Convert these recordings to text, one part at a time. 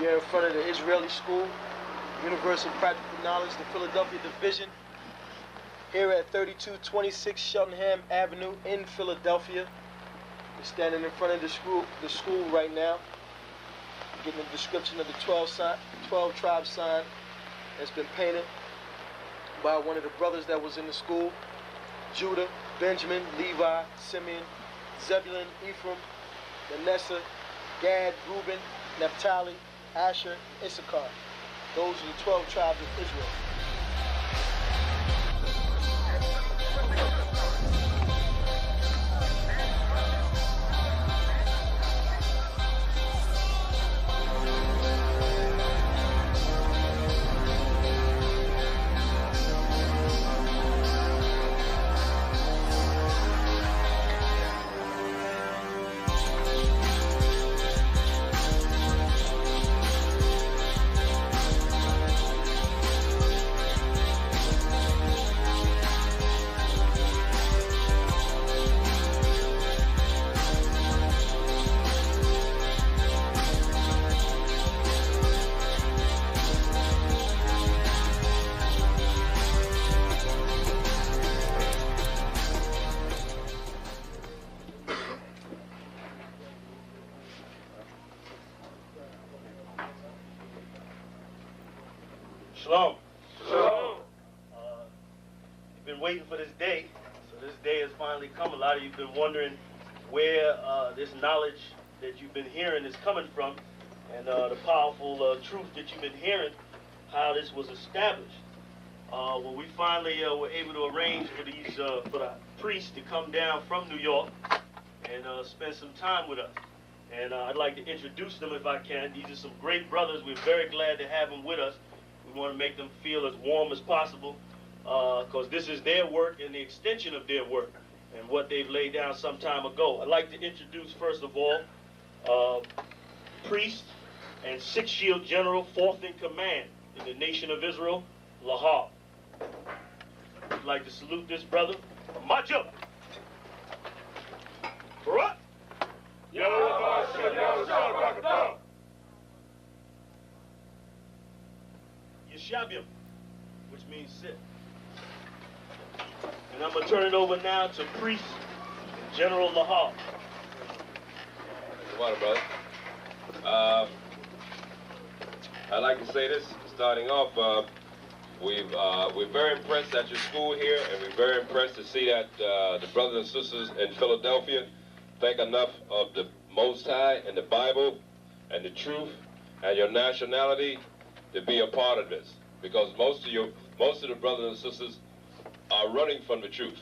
You're in front of the Israeli School, Universal Practical Knowledge, the Philadelphia Division, here at 3226 Cheltenham Avenue in Philadelphia. We're standing in front of the school right now, getting a description of the 12 tribe sign that's been painted by one of the brothers that was in the school: Judah, Benjamin, Levi, Simeon, Zebulun, Ephraim, Manasseh, Gad, Reuben, Naphtali, Asher, Issachar. Those are the 12 tribes of Israel. Shalom. Shalom. You've been waiting for this day, so this day has finally come. A lot of you have been wondering where this knowledge that you've been hearing is coming from, and the powerful truth that you've been hearing, how this was established. Well, we finally were able to arrange for the priests to come down from New York and spend some time with us. And I'd like to introduce them if I can. These are some great brothers. We're very glad to have them with us. We want to make them feel as warm as possible, because this is their work and the extension of their work and what they've laid down some time ago. I'd like to introduce, first of all, priest and six-shield general, fourth in command in the nation of Israel, Lashawan. I'd like to salute this brother. March up. Barak. Yeshabim, which means sit. And I'm going to turn it over now to priest General Lashawan. Water, brother. I'd like to say this, starting off, we're very impressed at your school here, and we're very impressed to see that the brothers and sisters in Philadelphia think enough of the Most High and the Bible and the truth and your nationality to be a part of this, because most of the brothers and sisters are running from the truth.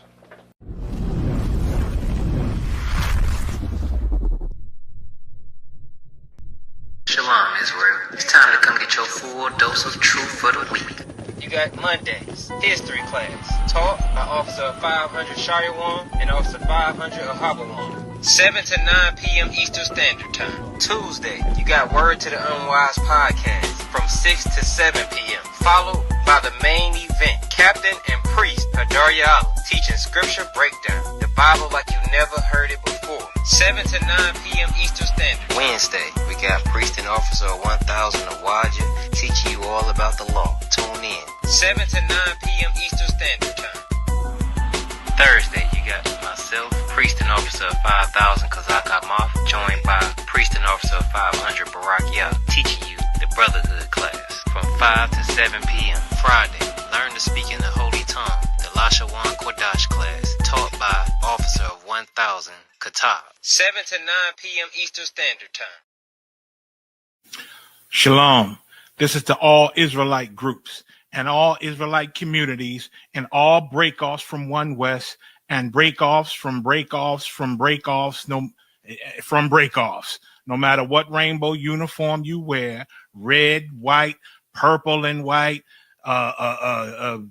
Shalom, Israel. It's time to come get your full dose of truth for the week. You got Mondays, history class, taught by Officer 500 Lashawan and Officer 500 Ahabawan. 7 to 9 p.m. Eastern Standard Time. Tuesday, you got Word to the Unwise podcast from 6 to 7 p.m. Followed by the main event, Captain and Priest Hadarya teaching scripture breakdown, the Bible like you never heard it before. 7 to 9 p.m. Eastern Standard. Wednesday, we got Priest and Officer 1000 Awaja teaching you all about the law. Tune in. 7 to 9 p.m. Eastern Standard Time. Thursday, you got myself, Priest and Officer 5000 Kazak Amath, joined by Priest and Officer 500 Barak Yah, teaching you the Brotherhood class from 5 to 7 p.m. Friday, learn to speak in the Holy Tongue, the Lashawan Qadash class, taught by Officer 1000 Qatar. 7 to 9 p.m. Eastern Standard Time. Shalom. This is to all Israelite groups and all Israelite communities and all breakoffs from One West and breakoffs from breakoffs from breakoffs from breakoffs. No matter what rainbow uniform you wear, red, white, purple and white, all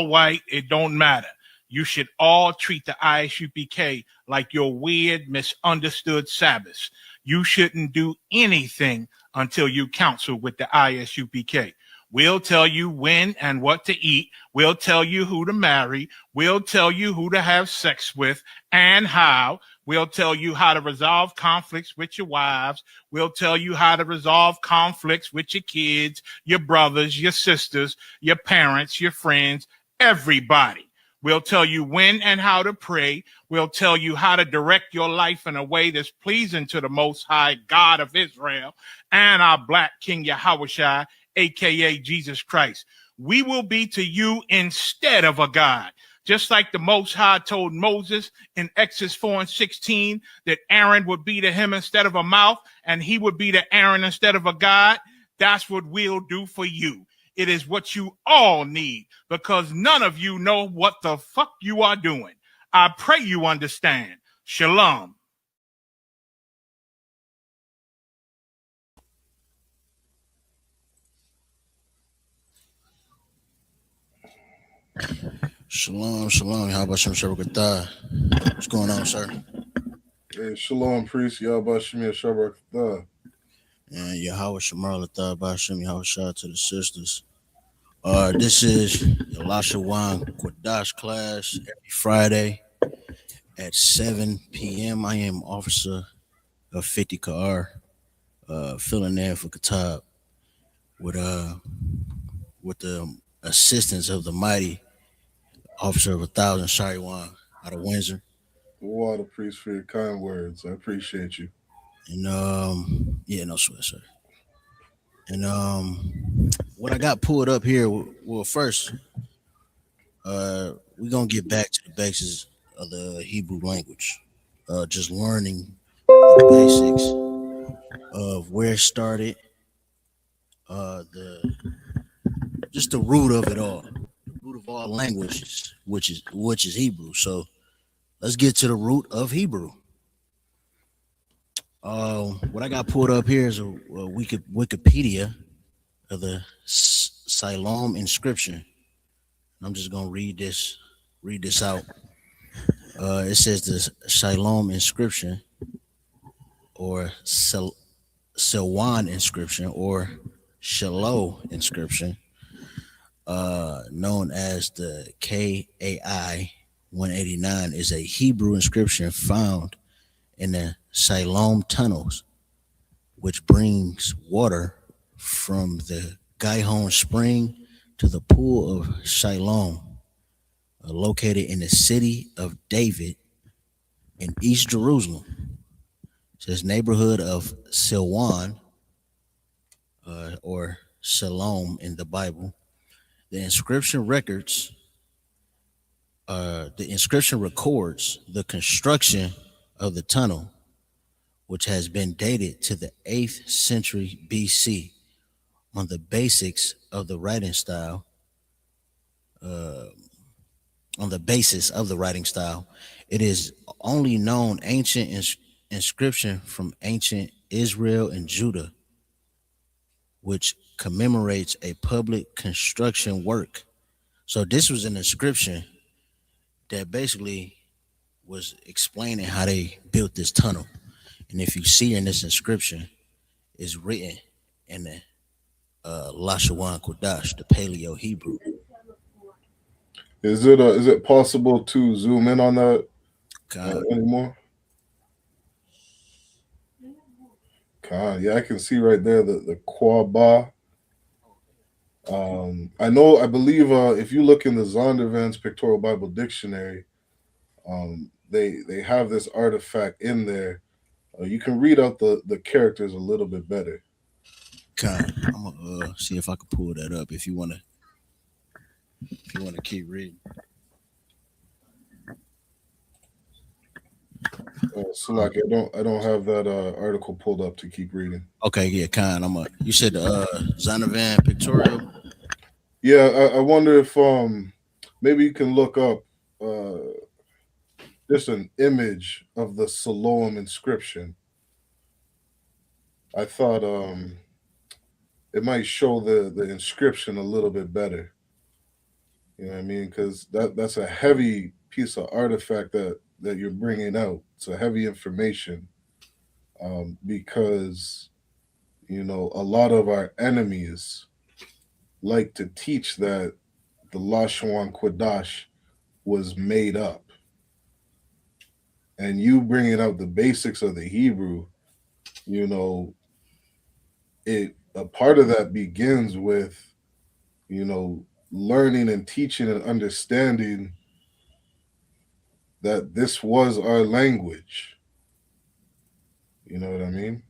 white, it don't matter. You should all treat the ISUPK like your weird, misunderstood Sabbaths. You shouldn't do anything until you counsel with the ISUPK. We'll tell you when and what to eat. We'll tell you who to marry. We'll tell you who to have sex with and how. We'll tell you how to resolve conflicts with your wives. We'll tell you how to resolve conflicts with your kids, your brothers, your sisters, your parents, your friends, everybody. We'll tell you when and how to pray. We'll tell you how to direct your life in a way that's pleasing to the Most High God of Israel and our Black King Yahushua, aka Jesus Christ. We will be to you instead of a God. Just like the Most High told Moses in Exodus 4:16 that Aaron would be to him instead of a mouth and he would be to Aaron instead of a God, that's what we'll do for you. It is what you all need because none of you know what the fuck you are doing. I pray you understand. Shalom. Shalom, shalom. How about Shem Shabbat? What's going on, sir? Hey, shalom, priest. Yahweh Shemir Shabbat. And Yahweh Shemar Latah Bashem Yahweh Shah to the sisters. This is the Lashawan Qadash class every Friday at 7 p.m. I am Officer of 50 Ka'ar, filling in for Katab with the assistance of the mighty Officer of 1,000 Shariwan out of Windsor. Water, priest, for your kind words. I appreciate you. And yeah, no sweat, sir. And what I got pulled up here, well, first, we're gonna get back to the basics of the Hebrew language. Just learning the basics of where it started, the root of it all, the root of all languages, which is Hebrew. So let's get to the root of Hebrew. What I got pulled up here is a Wikipedia of the Siloam inscription. I'm just gonna read this out. It says the Siloam inscription, or Silwan inscription, or Shiloh inscription, known as the KAI 189, is a Hebrew inscription found in the Siloam tunnels, which brings water from the Gihon spring to the pool of Siloam, located in the city of David in East Jerusalem. It says neighborhood of Silwan, or Shalom in the Bible. The inscription records the construction of the tunnel, which has been dated to the 8th century BC on the basics of the writing style. It is only known ancient inscription from ancient Israel and Judah, which commemorates a public construction work. So this was an inscription that basically was explaining how they built this tunnel. And if you see in this inscription, it's written in the Lashawan Qadash, the Paleo Hebrew. Is it possible to zoom in on that anymore? Yeah, I can see right there the Quaba. I believe if you look in the Zondervan's Pictorial Bible Dictionary, they have this artifact in there. You can read out the characters a little bit better. I'm gonna see if I can pull that up. If you wanna keep reading. So like I don't have that article pulled up to keep reading. Okay, yeah, you said Zondervan Pictorial. Yeah, I wonder if maybe you can look up just an image of the Siloam inscription. I thought it might show the inscription a little bit better. You know what I mean? Because that's a heavy piece of artifact that you're bringing out. It's a heavy information, because a lot of our enemies like to teach that the Lashawan Qadash was made up. and you bringing out the basics of the Hebrew, you know, it a part of that begins with, you know, learning and teaching and understanding that this was our language. You know what I mean?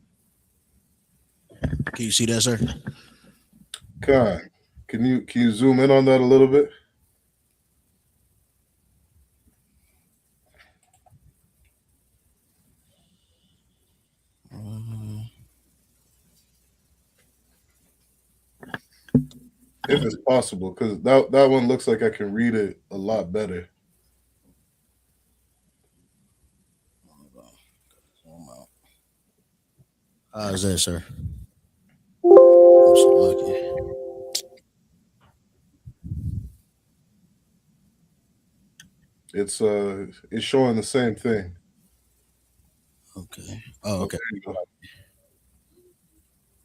Can you see that, sir? Khan, can you zoom in on that a little bit? Um, If it's possible, because that one looks like I can read it a lot better. How's that, sir? That's lucky. It's showing the same thing. Okay. Oh, Oh, okay. there you go.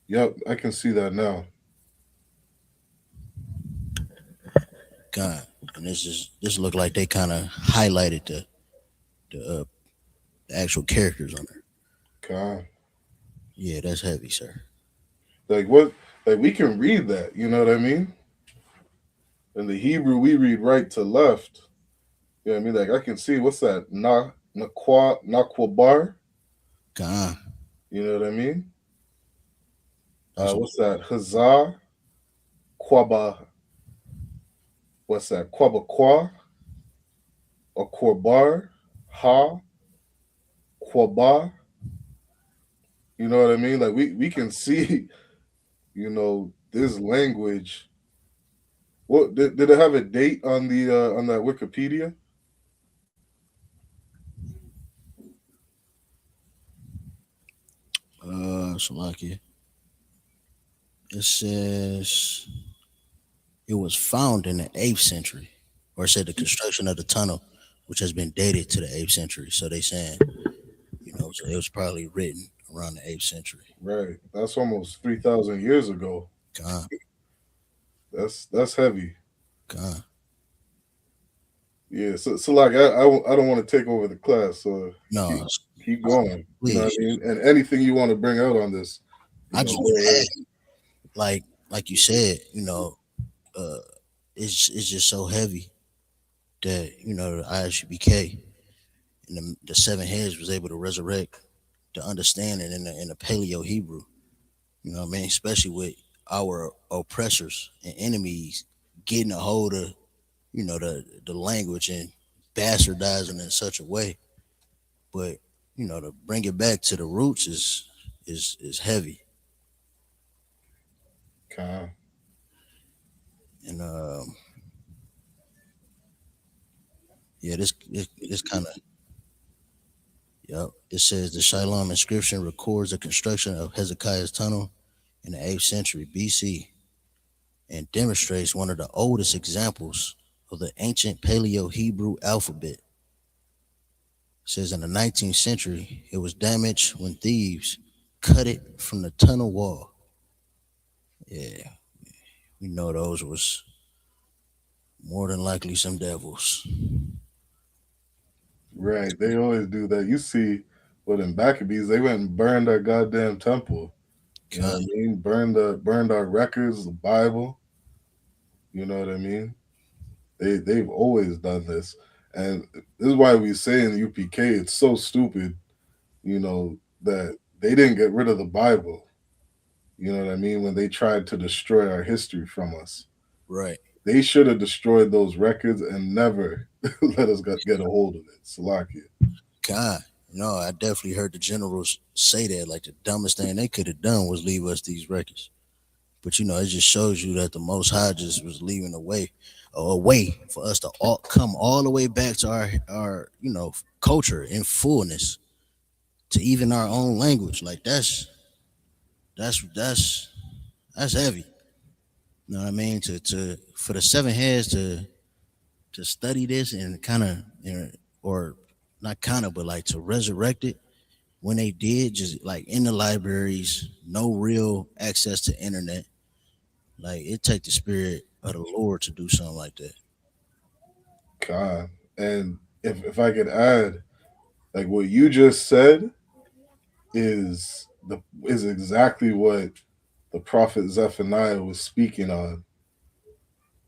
Yep, I can see that now. God, and this look like they kind of highlighted the actual characters on there. Khan. Yeah, that's heavy, sir. Like what? Like we can read that. You know what I mean? In the Hebrew, we read right to left. You know what I mean? Like I can see what's that? Nakwabar. God, You know what I mean? that's What's that? Hazar Kwaba. What's that? Kwabakwa or Korbar. Ha Kwaba. You know what I mean? Like we can see. You know this language. What did it have a date on that Wikipedia? Salakia. It says it was found in the 8th century, or it said the construction of the tunnel, which has been dated to the 8th century. So they saying, so it was probably written around the 8th century. Right. That's almost 3,000 years ago. God, That's heavy. God. Yeah. So like I don't want to take over the class. So keep No, keep going. You know what please. I mean? And anything you want to bring out on this, I just want to add, like you said, uh, it's just so heavy that the ISUBK and the seven heads was able to resurrect the understanding in the Paleo Hebrew. You know what I mean? Especially with our oppressors and enemies getting a hold of the language and bastardizing it in such a way. But to bring it back to the roots is heavy. Con. And yeah, this kind of. Yep. It says the Shalom inscription records the construction of Hezekiah's tunnel in the 8th century BC and demonstrates one of the oldest examples of the ancient Paleo Hebrew alphabet. It says in the 19th century, it was damaged when thieves cut it from the tunnel wall. Yeah, we know those was more than likely some devils. Right. They always do that. You see, what in Maccabees, they went and burned our goddamn temple. You know what God, I mean? Burned our records, the Bible. You know what I mean? They've always done this, and this is why we say in UPK it's so stupid. That they didn't get rid of the Bible. You know what I mean? When they tried to destroy our history from us, right. they should have destroyed those records and never let us get a hold of it. Salakia. God, I definitely heard the generals say that. Like the dumbest thing they could have done was leave us these records. But it just shows you that the Most High just was leaving a way for us to come all the way back to our culture in fullness, to even our own language. Like that's heavy. You know what I mean? To for the seven heads to study this and kind of or not kind of but like to resurrect it when they did, just like in the libraries, no real access to internet. Like it take the spirit of the Lord to do something like that. God. And if I could add, Like what you just said is exactly what the prophet Zephaniah was speaking on.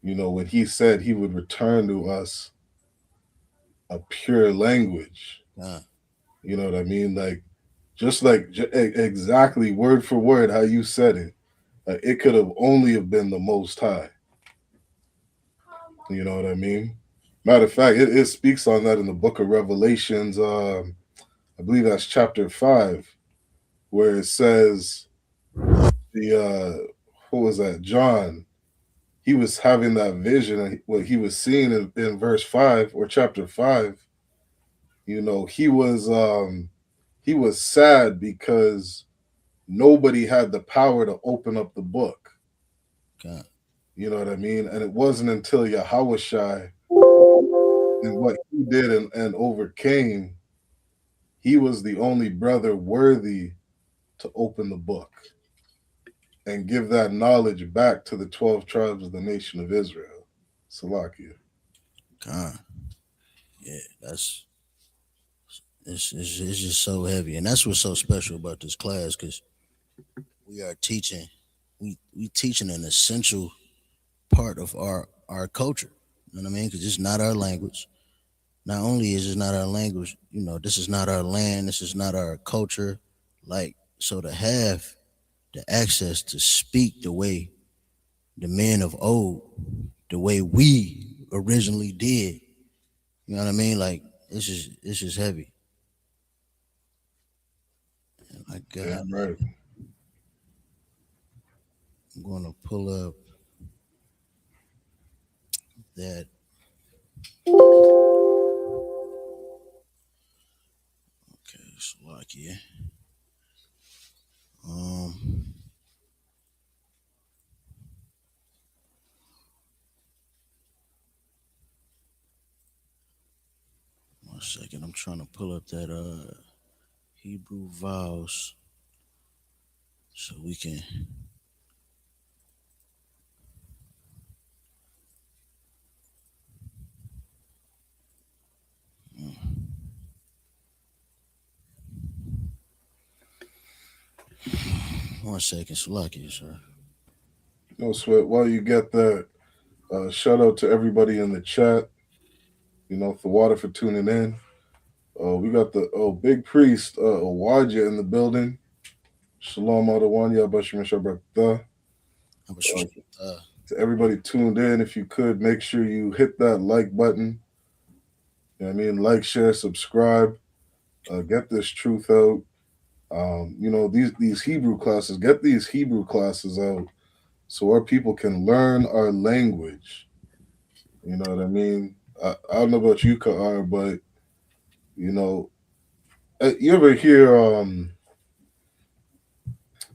When he said he would return to us a pure language. God, You know what I mean? Like just like exactly word for word how you said it. It could have only have been the Most High. You know what I mean? Matter of fact, it speaks on that in the book of Revelations. I believe that's chapter 5, where it says the what was that? John. He was having that vision, and what he was seeing in verse 5 or chapter 5. He was sad because nobody had the power to open up the book. God, You know what I mean? And it wasn't until Yahushai and what he did and overcame, he was the only brother worthy to open the book and give that knowledge back to the 12 tribes of the nation of Israel. Salakia. God. Yeah, it's just so heavy, and that's what's so special about this class because we are teaching, we teaching an essential part of our culture. You know what I mean? Because it's not our language. Not only is it not our language, this is not our land. This is not our culture. Like, so to have the access to speak the way the men of old, the way we originally did. You know what I mean? Like, it's just heavy. I Yeah, got. right. I'm going to pull up that. Okay, Slovakia. Um, 1 second. I'm trying to pull up that Hebrew vowels so we can. 1 second, Slovakia, sir. No sweat. While you get that, shout out to everybody in the chat. The water for tuning in. We got the big priest Awadja in the building. Shalom Adawanya Bashim Shabbat. I was just, To everybody tuned in, if you could make sure you hit that like button. You know what I mean? Like, share, subscribe. Get this truth out. These Hebrew classes. Get these Hebrew classes out so our people can learn our language. You know what I mean? I don't know about you, Ka'ar, but you know, you ever hear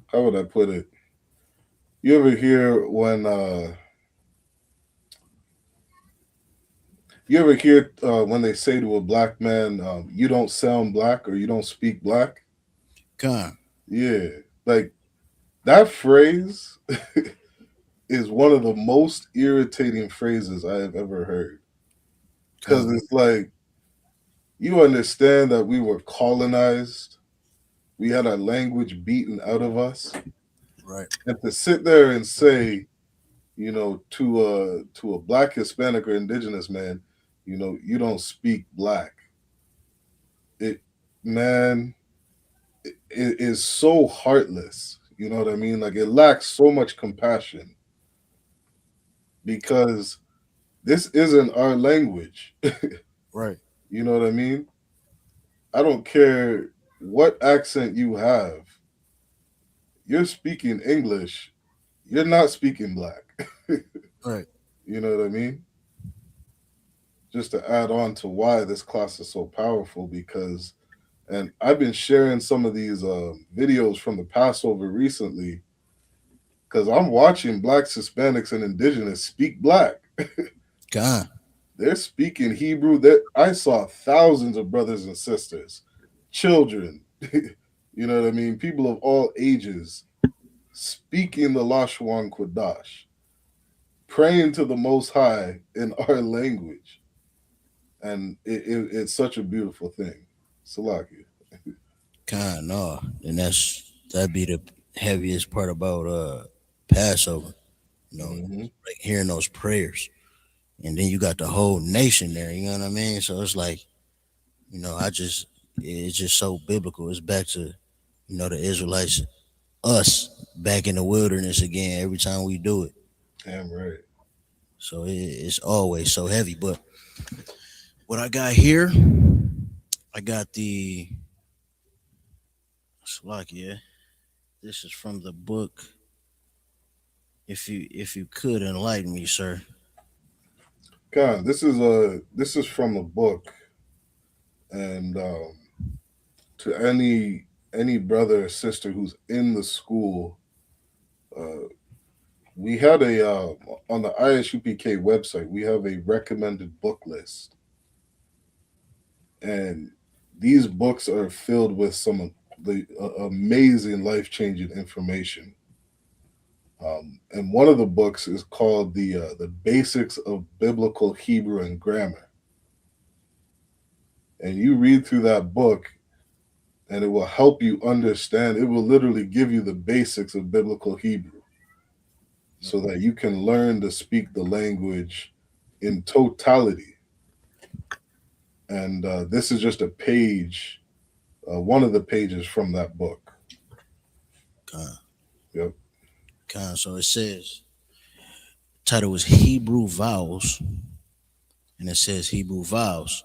how would I put it? You ever hear when when they say to a black man, "You don't sound black" or "You don't speak black"? God, Yeah, like that phrase is one of the most irritating phrases I have ever heard. Because God, it's like you understand that we were colonized, we had our language beaten out of us, right, and to sit there and say, to a black Hispanic or indigenous man, you don't speak black. It man, it is so heartless. You know what I mean? Like it lacks so much compassion because this isn't our language. right, You know what I mean? I don't care what accent you have. You're speaking English. You're not speaking black. right. You know what I mean? Just to add on to why this class is so powerful, because, and I've been sharing some of these videos from the Passover recently, because I'm watching blacks, Hispanics, and indigenous speak black. God, They're speaking Hebrew. That I saw thousands of brothers and sisters, children, you know what I mean, people of all ages speaking the Lashawan Qadash, praying to the Most High in our language, and it's such a beautiful thing. Salaki. Kind no, and that'd be the heaviest part about Passover. You know, Hmm. like hearing those prayers, and then you got the whole nation there. You know what I mean? So it's like, it's just so biblical. It's back to, the Israelites, us back in the wilderness again every time we do it. Damn right. So it's always so heavy. But what I got here, I got the Slovakia. This is from the book. If you could enlighten me, sir. God, this is from a book, and to any brother or sister who's in the school, uh, we had a on the ISUPK website. We have a recommended book list, and these books are filled with some of the amazing life changing information. And one of the books is called the Basics of Biblical Hebrew and Grammar. And you read through that book, and it will help you understand. It will literally give you the basics of biblical Hebrew, so that you can learn to speak the language in totality. And this is just a page, one of the pages from that book. Con, Yep. So it says title is Hebrew vowels, and it says Hebrew vowels.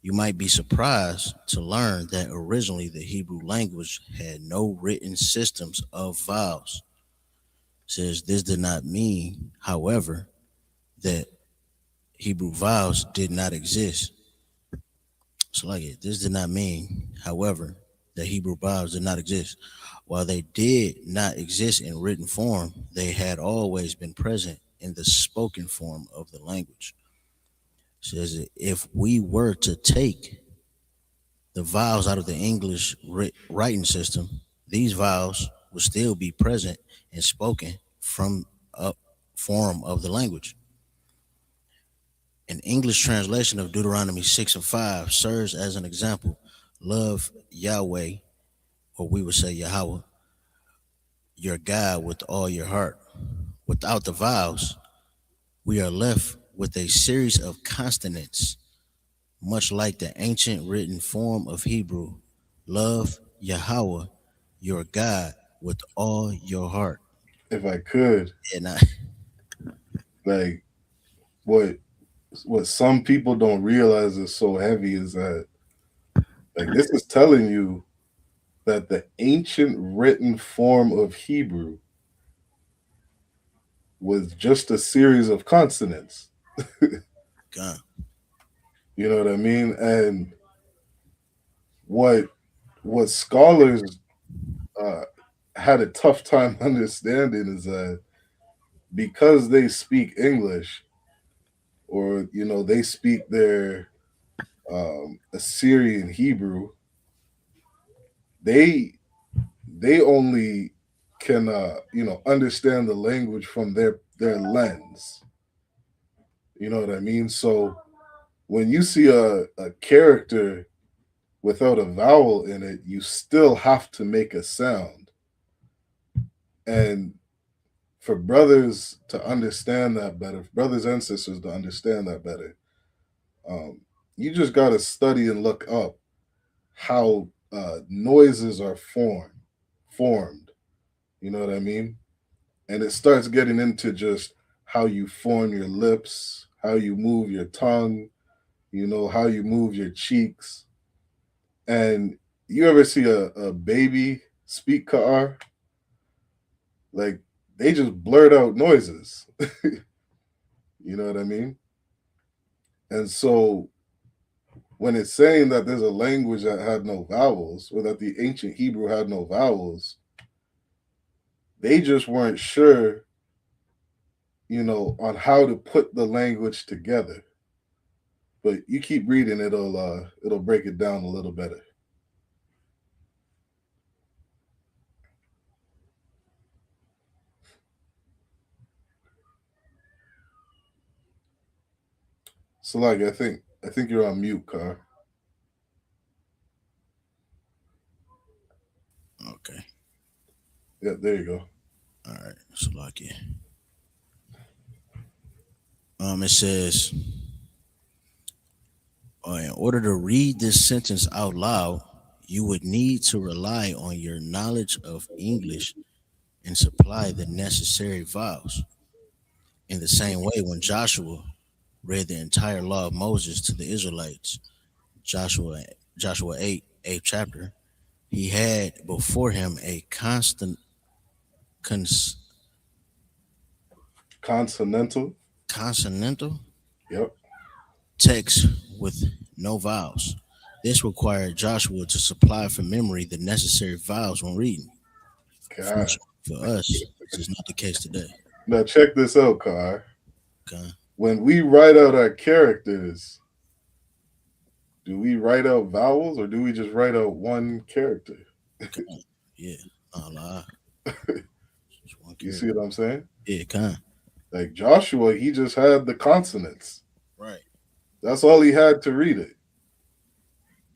You might be surprised to learn that originally the Hebrew language had no written systems of vowels. It says this did not mean, however, that Hebrew vowels did not exist. So like it, this did not mean, however, that Hebrew vowels did not exist. While they did not exist in written form, they had always been present in the spoken form of the language. It says that if we were to take the vowels out of the English writing system, these vowels would still be present and spoken from a form of the language. An English translation of Deuteronomy 6 and 5 serves as an example. Love Yahweh, or we would say Yahweh, your God with all your heart. Without the vowels, we are left with a series of consonants, much like the ancient written form of Hebrew. Love Yahweh, your God, with all your heart. If I could, And I, like, what what some people don't realize is so heavy is that, like, this is telling you that the ancient written form of Hebrew was just a series of consonants. God, You know what I mean? And what scholars uh, had a tough time understanding is that because they speak English, or they speak their Assyrian Hebrew, they only can understand the language from their lens. You know what I mean? So when you see a character without a vowel in it, you still have to make a sound. And for brothers to understand that better, for brothers and sisters to understand that better, um, you just got to study and look up how noises are formed. You know what I mean? And it starts getting into just how you form your lips, how you move your tongue, how you move your cheeks. And you ever see a baby speak Ka'ar? Like, they just blurt out noises. You know what I mean? And so when it's saying that there's a language that had no vowels, or that the ancient Hebrew had no vowels, they just weren't sure, on how to put the language together. But you keep reading, it'll break it down a little better. So, like, I think you're on mute, Car. Yeah, there you go. All right, Salakia. It says, in order to read this sentence out loud, you would need to rely on your knowledge of English and supply the necessary vowels. In the same way, when Joshua read the entire law of Moses to the Israelites, Joshua Joshua 8, 8th chapter, he had before him a cons, Consonantal. consonantal Yep. text with no vowels. This required Joshua to supply from memory the necessary vowels when reading. God. For us, this is not the case today. Now check this out, Car. Okay. When we write out our characters, do we write out vowels or do we just write out one character? Yeah. Allah. You see what I'm saying? Yeah, kind. Like Joshua, he just had the consonants. Right. That's all he had to read it.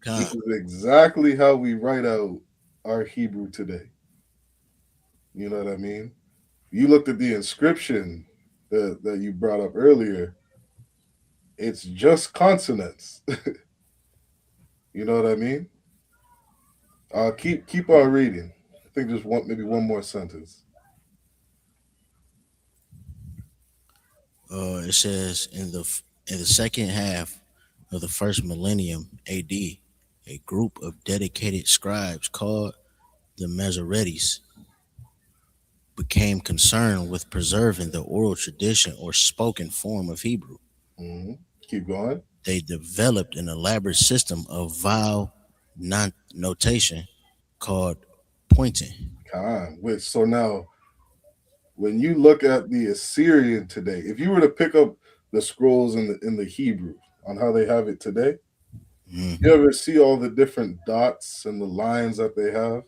Kind. This is exactly how we write out our Hebrew today. You know what I mean? You looked at the inscription that you brought up earlier. It's just consonants. You know what I mean? Keep on reading. I think just maybe one more sentence. It says in the second half of the first millennium AD, a group of dedicated scribes called the Masoretes became concerned with preserving the oral tradition or spoken form of Hebrew. Mm-hmm. Keep going. They developed an elaborate system of vowel notation called pointing. So now, when you look at the Assyrian today, if you were to pick up the scrolls in the Hebrew on how they have it today, you ever see all the different dots and the lines that they have?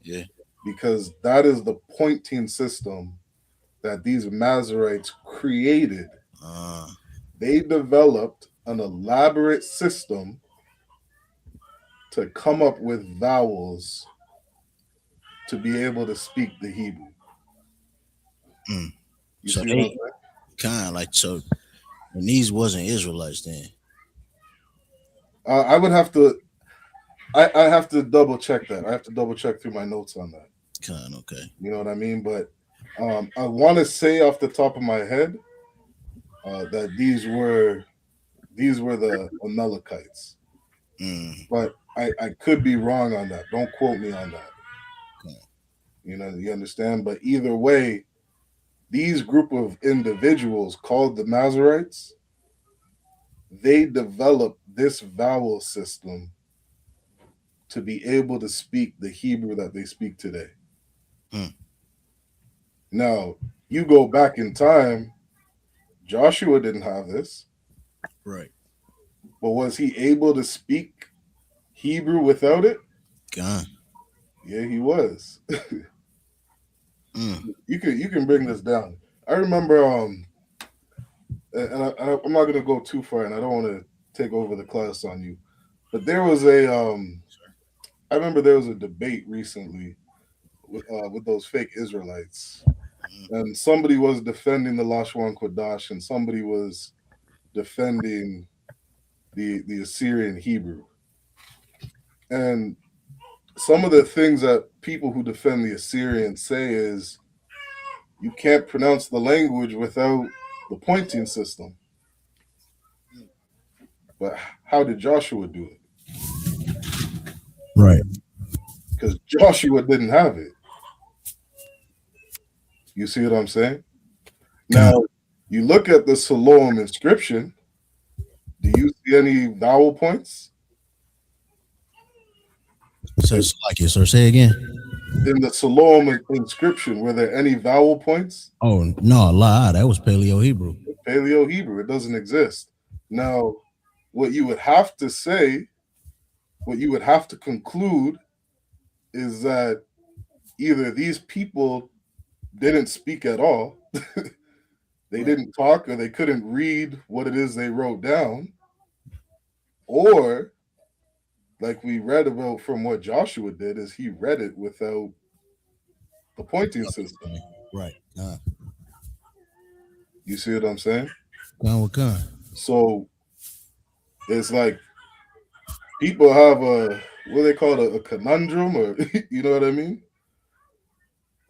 Yeah. Because that is the pointing system that these Masoretes created. They developed an elaborate system to come up with vowels to be able to speak the Hebrew. You So see what I'm saying? kind of like, so, and these wasn't Israelites then. I would have to. I have to double check that. I have to double check through my notes on that. Kind, okay. You know what I mean? But I want to say off the top of my head that these were the Amalekites. But I could be wrong on that. Don't quote me on that. You know, you understand? But either way, these group of individuals called the Masoretes, they developed this vowel system to be able to speak the Hebrew that they speak today. Now, you go back in time, Joshua didn't have this. Right. But was he able to speak Hebrew without it? God. Yeah, he was. You can bring this down. I remember and I'm not gonna go too far, and I don't want to take over the class on you, but there was I remember there was a debate recently with those fake Israelites, and somebody was defending the Lashawan Qadash, and somebody was defending the Assyrian Hebrew, and some of the things that people who defend the Assyrian say is you can't pronounce the language without the pointing system. But how did Joshua do it? Right. Because Joshua didn't have it. You see what I'm saying? Now, you look at the Siloam inscription. Do you see any vowel points? So it's like it. So say again. In the Siloam inscription, were there any vowel points? Oh no, lie. That was Paleo Hebrew. Paleo Hebrew. It doesn't exist. Now, what you would have to say, what you would have to conclude is that either these people didn't speak at all, they didn't talk, or they couldn't read what it is they wrote down, or like we read about from what Joshua did, is he read it without the pointing system. Right. You see what I'm saying? With con. So it's like people have a what they call a conundrum, or you know what I mean?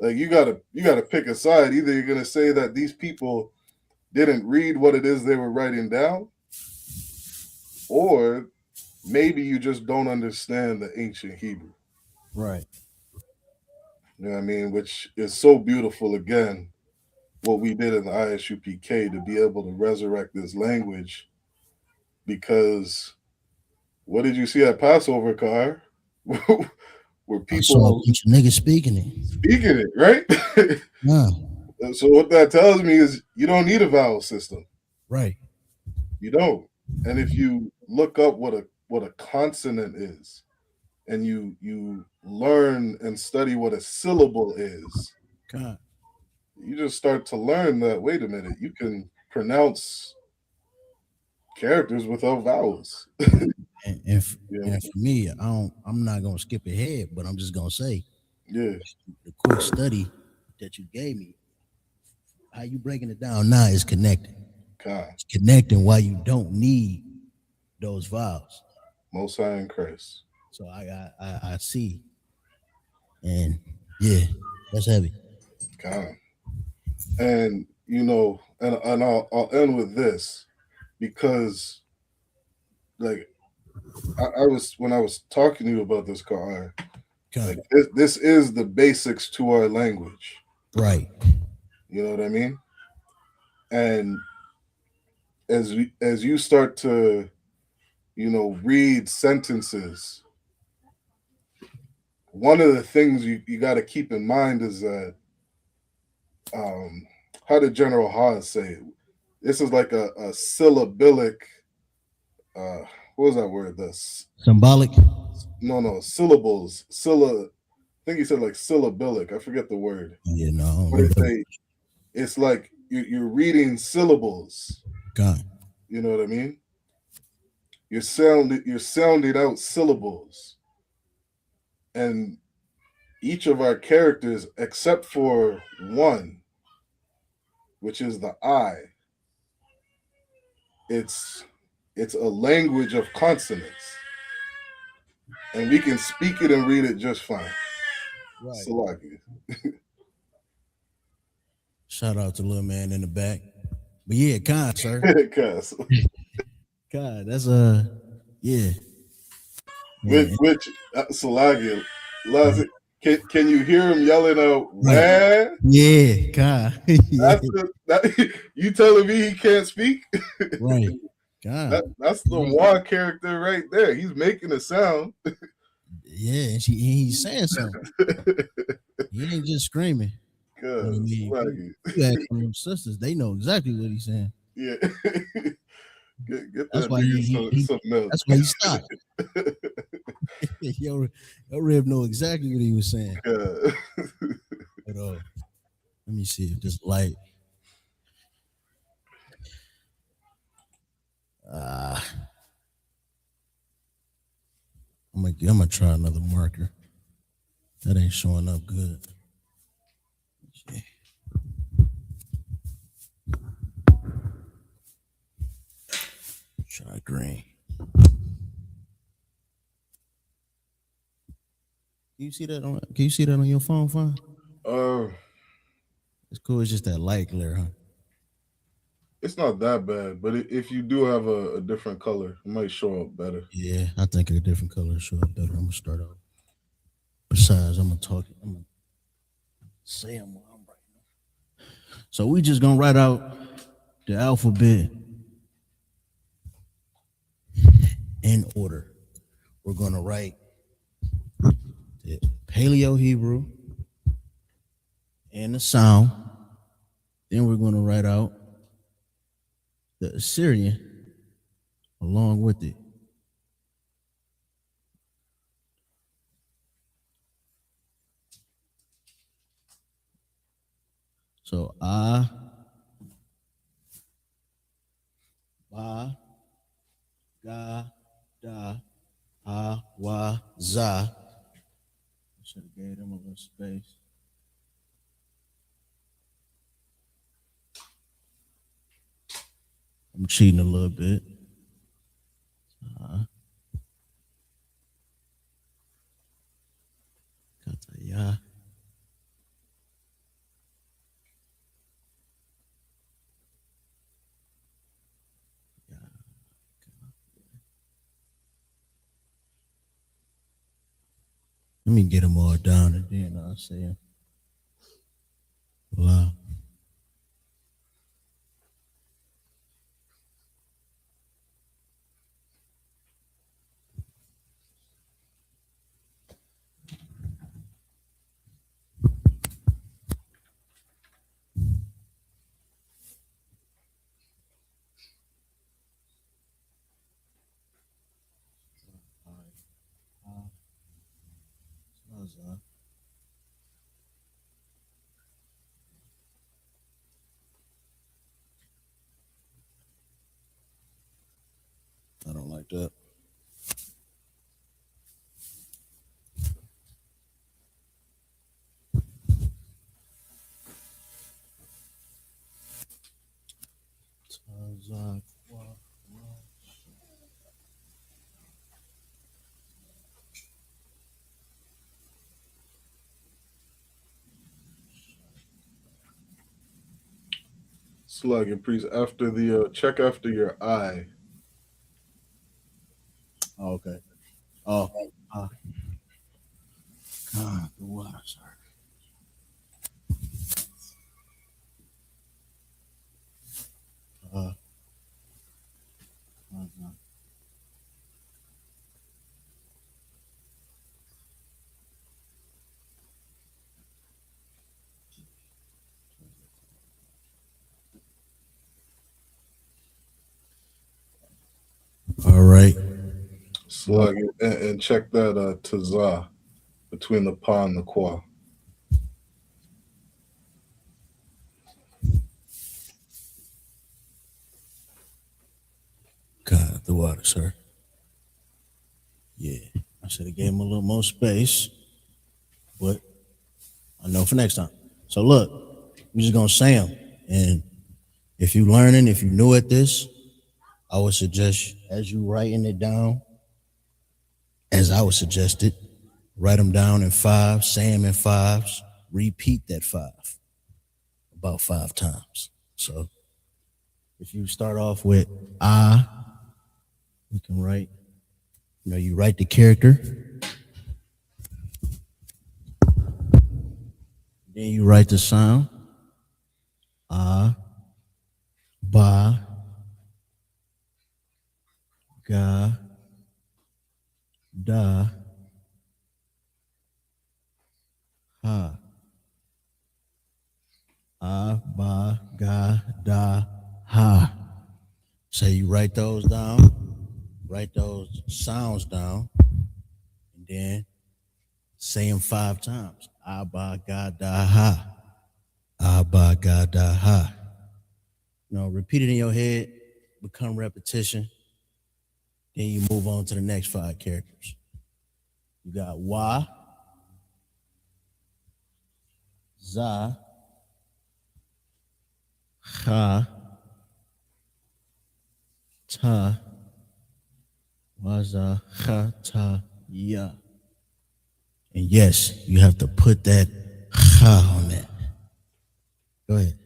Like you gotta pick a side. Either you're gonna say that these people didn't read what it is they were writing down, or maybe you just don't understand the ancient Hebrew. Right. You know what I mean? Which is so beautiful again, what we did in the ISUPK to be able to resurrect this language, because what did you see at Passover, Car? Where I saw a people bunch of niggas speaking it. speaking it, right? Yeah. So what that tells me is you don't need a vowel system. Right. You don't. And if you look up what a consonant is, and you learn and study what a syllable is, Con. you just start to learn that wait a minute, you can pronounce characters without vowels. Yeah. And for me, I'm not gonna skip ahead, but I'm just gonna say Yeah. the quick study that you gave me, how you breaking it down now is connecting. God. It's connecting why you don't need those vowels. Most High in Christ. So I see. And yeah, that's heavy. God. And and I'll end with this, because like I was when I was talking to you about this car, like this is the basics to our language. Right. You know what I mean? And as you start to, read sentences, one of the things you got to keep in mind is that how did General Haas say it? This is like a syllabic what was that word? Symbolic. No, syllables. I think he said like syllabilic. I forget the word. Yeah, no. But it's like you're reading syllables. God. You know what I mean? You're sounding out syllables. And each of our characters, except for one, which is the I, it's a language of consonants. And we can speak it and read it just fine. Right. Salaki. Shout out to little man in the back. But yeah, God, sir. God, that's yeah. Which Salagi, can you hear him yelling out, "Wah"? Yeah, God. Yeah. You telling me he can't speak? Right. God. That's the Wah character right there. He's making a sound. Yeah, and he's saying something. He ain't just screaming. Good. I mean, you ask them sisters, they know exactly what he's saying. Yeah. Get That's that why some milk. That's why he stopped. Your Rib know exactly what he was saying. But let me see if this light. I'm gonna try another marker. That ain't showing up good. Try green. Can you see that on your phone fine? It's cool. It's just that light glare, huh? It's not that bad, but if you do have a different color, it might show up better. Yeah, I think a different color will show up better. I'm gonna start out. Besides, I'm gonna say them while I'm writing. So we just gonna write out the alphabet in order. We're gonna write the Paleo Hebrew and the sound. Then we're gonna write out the Assyrian along with it. So ba, ga, da, wa, za. I should have gave them a little space. I'm cheating a little bit. Yeah. Let me get them all down and then I'll say it. Wow. I don't like that. Slug and priest after the check after your eye. Oh, okay. Oh, God, the water, sir. All right. Slug and check that tazah between the pa and the qua. God, the water, sir. Yeah, I should have gave him a little more space, but I know for next time. So look, we're just gonna say them, and if you learning, if you new at this, I would suggest as you writing it down, as I would suggest it, write them down in fives, say them in fives, repeat that five about 5 times. So if you start off with you can write, you write the character, then you write the sound, ba, ga, da, ha. Ba, ga, da, ha. So you write those down, write those sounds down, and then say them 5 times. Ba, ga, da, ha. Ba, ga, da, ha. Repeat it in your head, become repetition. Then you move on to the next 5 characters. You got wa, za, ha, ta, waza, ha, ta, ya. And yes, you have to put that ha on that. Go ahead.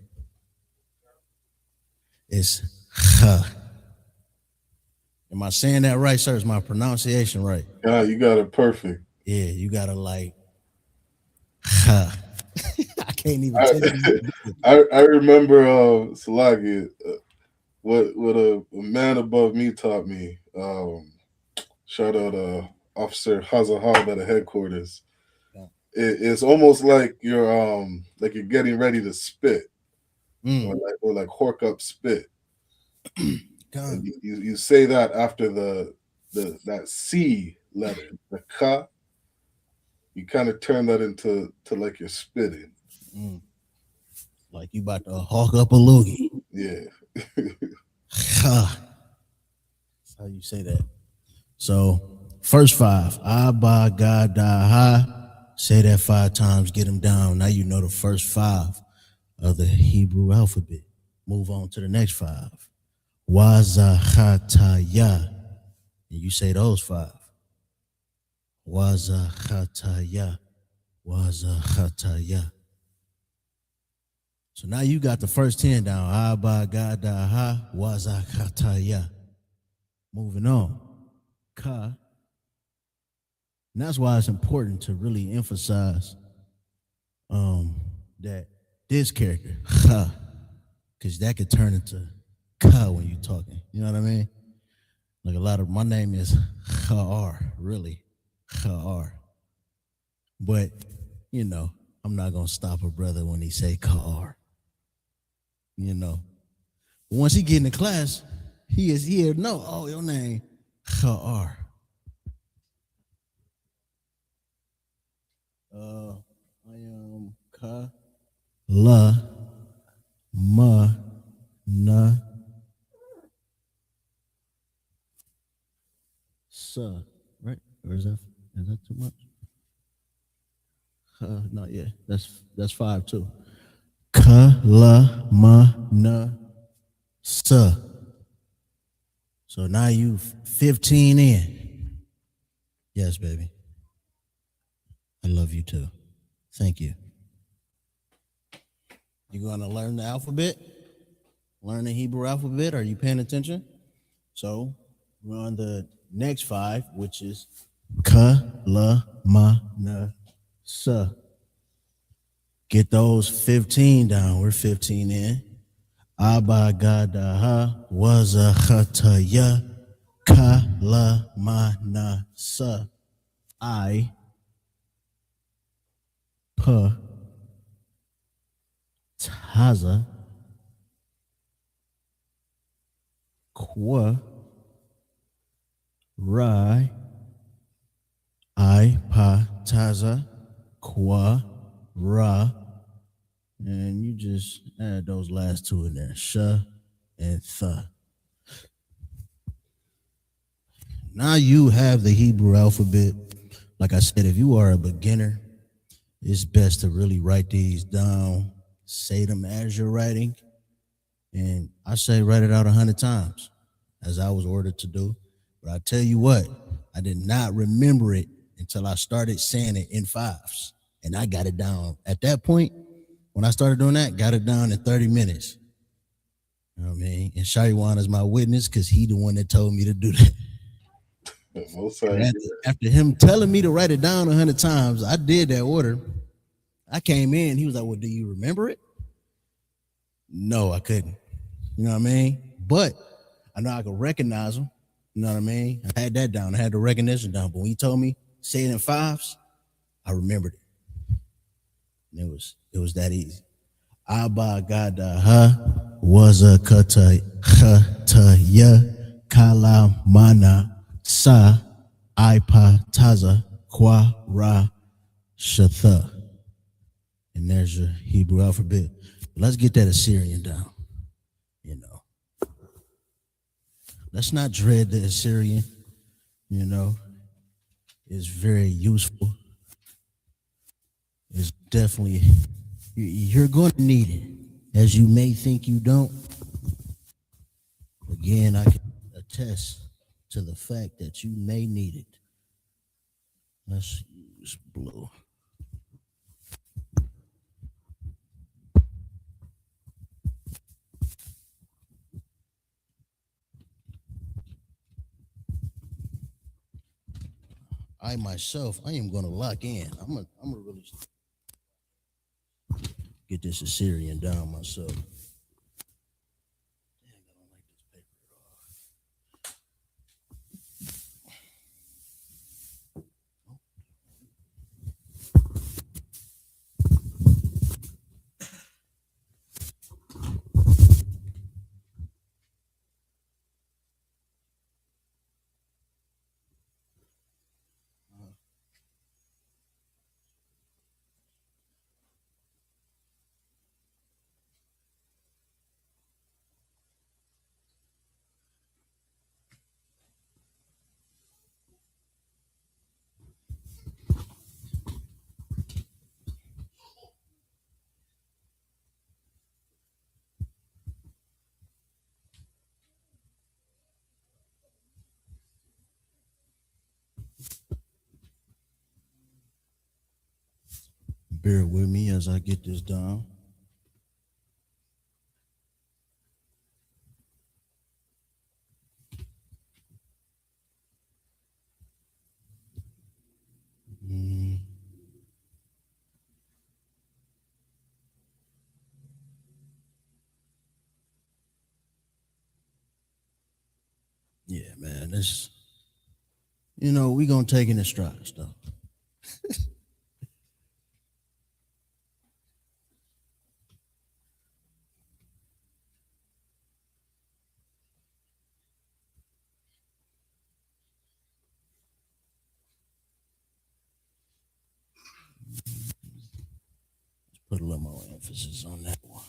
It's ha. Am I saying that right, sir? Is my pronunciation right? Yeah, you got it perfect. Yeah, you gotta like ha. I can't even tell you. I remember Salagi, what a man above me taught me. Shout out Officer Hazahab at the headquarters. Yeah. It's almost like you're getting ready to spit, or like hork up spit. And you say that after that C letter, the ka. You kind of turn that into like you're spitting. Like you about to hawk up a loogie. Yeah. That's how you say that. So first 5, ba, ga, da, ha. Say that 5 times, get them down. Now you know the first 5 of the Hebrew alphabet. Move on to the next 5. Wazachataya. And you say those five. Wazachataya. Wazachataya. So now you got the first 10 down. Abba Gadaha Wazachataya. Moving on. Ka. And that's why it's important to really emphasize that this character, Cha, because that could turn into Ka when you're talking. You know what I mean? Like a lot of my name is Cha'ar, really. Cha'ar. But, you know, I'm not gonna stop a brother when he say Cha'ar. You know. But once he get in the class, he'll know, oh, your name, Cha'ar. I am Ka La Ma Na Sa. Right? Or is that too much? Not yet. That's 5 too. Ka La Ma Na Sa. So now you 15 in. Yes, baby. I love you too. Thank you. You gonna learn the alphabet? Learn the Hebrew alphabet? Are you paying attention? So we're on the next 5, which is Ka La Ma Na Sa. Get those 15 down. We're 15 in. Abba Gadaha Wazachataya Ka La Ma Na Sa. I Pa Taza Kwa Rai I Pa Taza Kwa Ra. And you just add those last 2 in there. Sha and Tha. Now you have the Hebrew alphabet. Like I said, if you are a beginner, it's best to really write these down, say them as you're writing. And I say write it out 100 times, as I was ordered to do. But I tell you what, I did not remember it until I started saying it in 5s. And I got it down. At that point, when I started doing that, got it down in 30 minutes. You know what I mean? And Shaiwan is my witness because he the one that told me to do that. After him telling me to write it down 100 times, I did that order. I came in. He was like, well, do you remember it? No, I couldn't. You know what I mean? But I know I could recognize them. You know what I mean? I had that down. I had the recognition down. But when he told me, say it in 5s, I remembered it. And it was that easy. Abba Gadaha was a kata ya kala mana sa ipa taza kwa ra shatha. And there's your Hebrew alphabet. Let's get that Assyrian down. You know. Let's not dread the Assyrian. You know. It's very useful. It's definitely, you're going to need it. As you may think you don't. Again, I can attest to the fact that you may need it. Let's use blue. I myself, I am going to lock in. I'm gonna really get this Assyrian down myself. bear with me as I get this down. Mm. Yeah, man. This, we gonna take it in stride stuff. Let's put a little more emphasis on that one.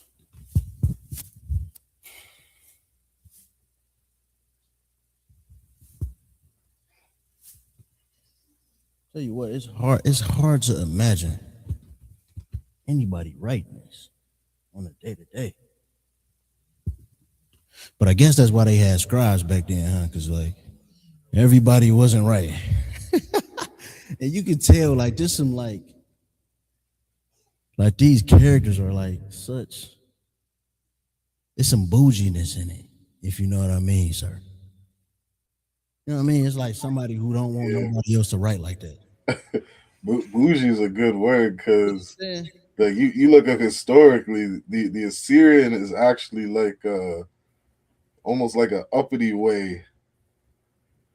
Tell you what, it's hard. It's hard to imagine anybody writing this on a day to day. But I guess that's why they had scribes back then, huh? Because like everybody wasn't right, and you can tell like there's some like these characters are like such. There's some bouginess in it, if you know what I mean, sir. You know what I mean? It's like somebody who don't want Yeah. nobody else to write like that. Bougie is a good word because Yeah. like you look up historically, the Assyrian is actually like almost like an uppity way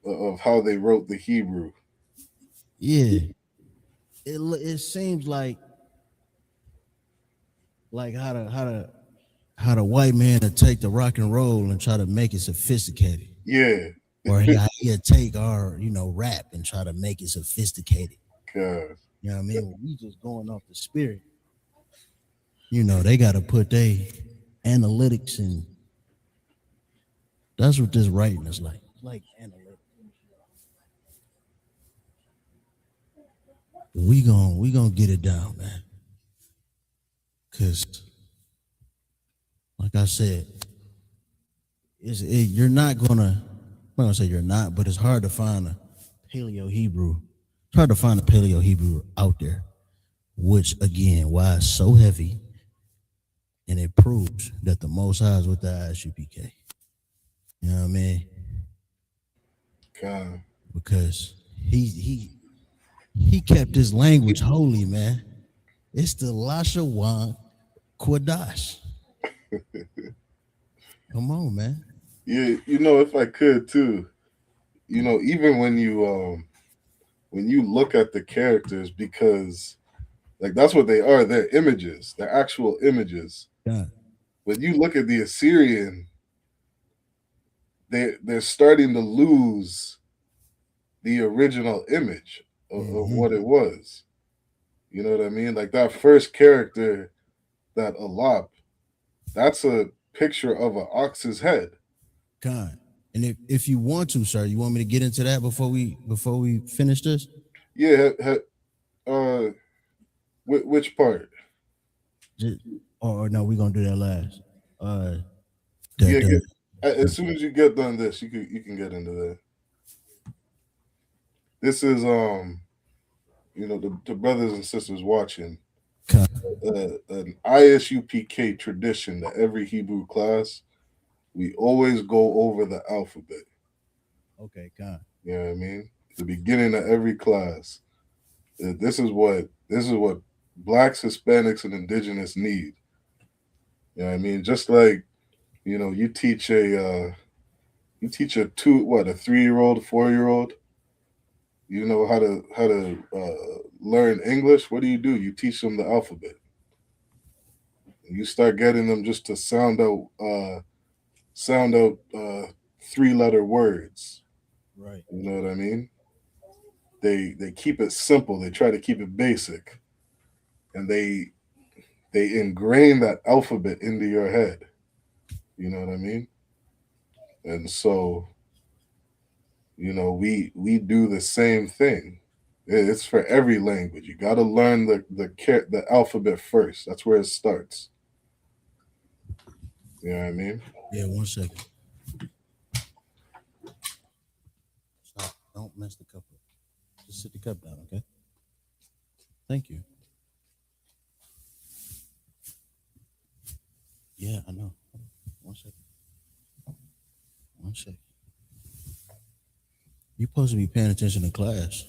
of how they wrote the Hebrew. Yeah. It seems like how the white man to take the rock and roll and try to make it sophisticated. Yeah, Or he'll take our, rap and try to make it sophisticated. God. You know what I mean? When we just going off the spirit. They gotta put their analytics in. That's what this writing is like. It's like analytics. We gonna get it down, man. Cause like I said, you're not gonna. I'm not gonna say you're not, but it's hard to find a Paleo Hebrew. It's hard to find a Paleo Hebrew out there, which again, why it's so heavy, and it proves that the Most High is with the ISUPK. You know what I mean? God. Because he kept his language holy, man. It's the Lashawan Qadash. Come on, man. Yeah, if I could too, even when you look at the characters, because like that's what they are, they're images, they're actual images. God. When you look at the Assyrian, they're starting to lose the original image of what it was. You know what I mean? Like that first character, that Alap, that's a picture of an ox's head. God. And if you want to, sir, you want me to get into that before we finish this? Yeah. Which part? Or no, we're gonna do that last. Yeah. As soon as you get done this, you can get into that. This is the brothers and sisters watching an ISUPK tradition that every Hebrew class we always go over the alphabet. Okay, God. You know what I mean? The beginning of every class. This is what blacks, Hispanics, and indigenous need. You know what I mean? Just like, you teach a 3-year-old, 4-year-old, how to learn English. What do? You teach them the alphabet. And you start getting them just to sound out 3-letter words. Right. You know what I mean? They keep it simple. They try to keep it basic, and they ingrain that alphabet into your head. You know what I mean? And so, we do the same thing. It's for every language. You got to learn the alphabet first. That's where it starts. You know what I mean? Yeah, 1 second. Stop. Don't mess the cup up. Just sit the cup down, okay? Thank you. Yeah, I know. One second. One second. You're supposed to be paying attention to class.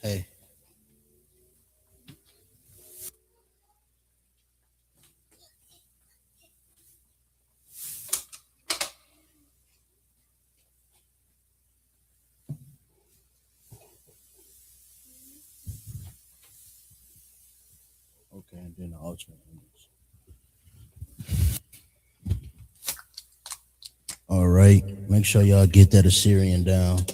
Hey. Okay, and then the alternate endings. All right. Make sure y'all get that Assyrian down.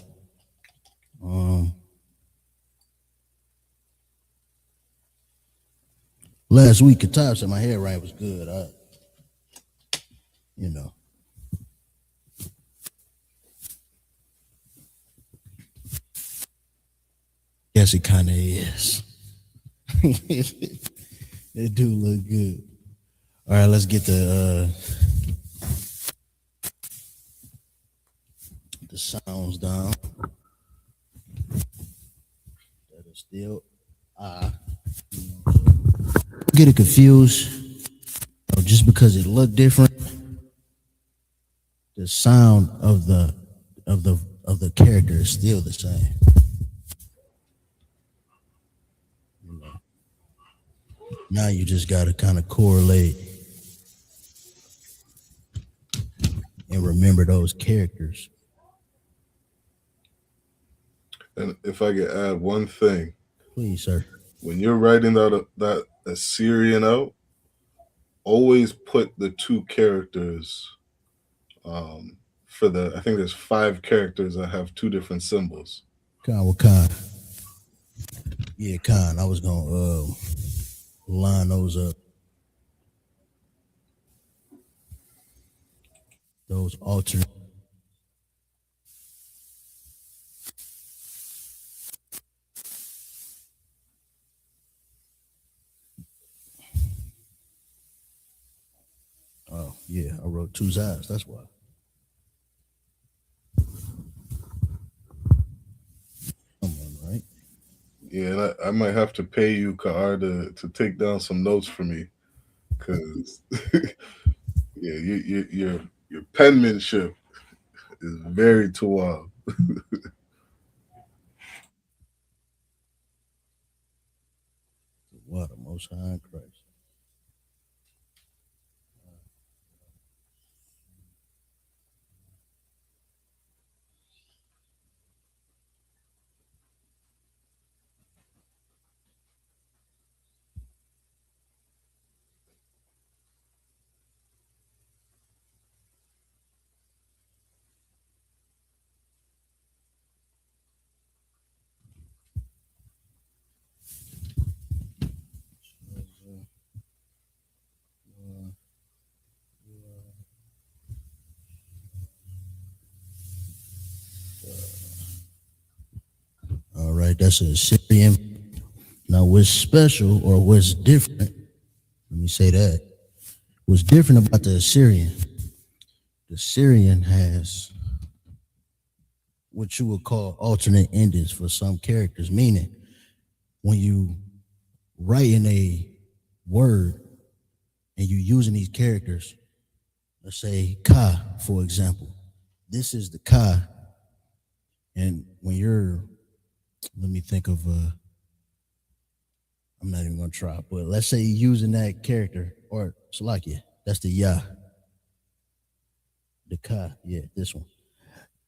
Last week, Qadash said my hair right was good. You know. Yes, it kind of is. It do look good. All right, let's get the sounds down. That is still get it confused. Just because it looked different, the sound of the character is still the same. Now you just got to kind of correlate and remember those characters. And if I could add one thing, Please, sir. when you're writing that Assyrian out, always put the two characters for I think there's 5 characters that have 2 different symbols. Khan. Yeah, Khan. I was gonna line those up. Those alternate. Oh yeah, I wrote 2 eyes. That's why. Come on, right? Yeah, and I might have to pay you, Kahar, to take down some notes for me, because yeah, your penmanship is very wild. What the Most High in Christ. All right, that's a Assyrian. Now, what's special or what's different? Let me say that. What's different about the Assyrian? The Assyrian has what you would call alternate endings for some characters, meaning when you write in a word and you using these characters, let's say ka, for example. This is the ka, and when you're, let me think of I'm not even gonna try, but let's say you're using that character or Salakia, that's the ya. The ka, yeah, this one.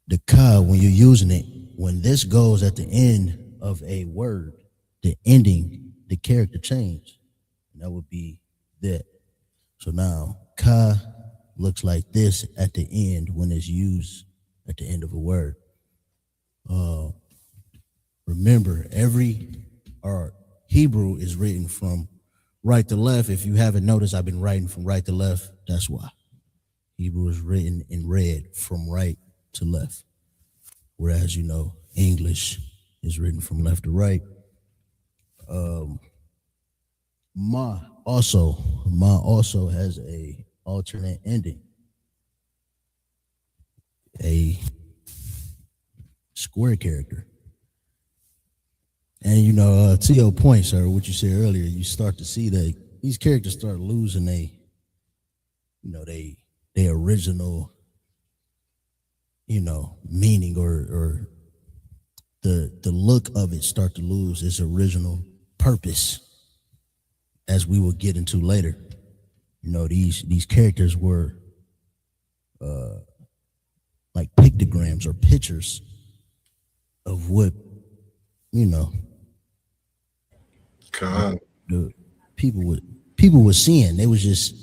The ka, when you're using it, when this goes at the end of a word, the ending, the character change. And that would be that. So now ka looks like this at the end when it's used at the end of a word. Remember, Hebrew is written from right to left. If you haven't noticed, I've been writing from right to left. That's why. Hebrew is written in red from right to left. Whereas, English is written from left to right. Ma also has a alternate ending. a square character. And to your point, sir, what you said earlier, you start to see that these characters start losing they original, meaning, or the look of it start to lose its original purpose, as we will get into later. These characters were like pictograms or pictures of what Con. the people were seeing. They was just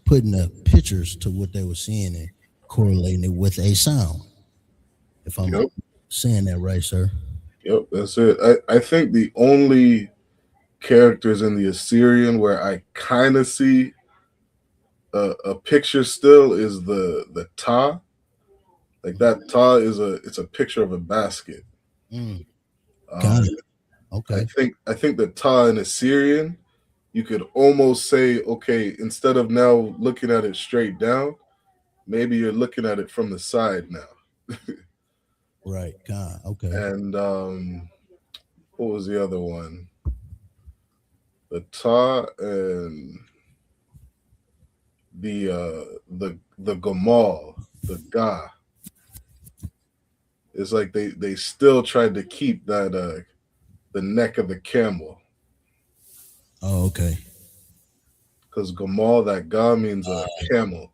putting the pictures to what they were seeing and correlating it with a sound. If I'm Yep. saying that right, sir. Yep. That's it. I think the only characters in the Assyrian where I kind of see a picture still is the Ta. Like that Ta it's a picture of a basket. Got Um, it. Okay. I think the Ta in Assyrian, you could almost say, okay, instead of now looking at it straight down, maybe you're looking at it from the side now. Right. God. Okay. And what was the other one? The Ta and the Gamal, the Ga. It's like they still tried to keep that the neck of the camel, Oh, okay. because Gamal, that Ga means a camel.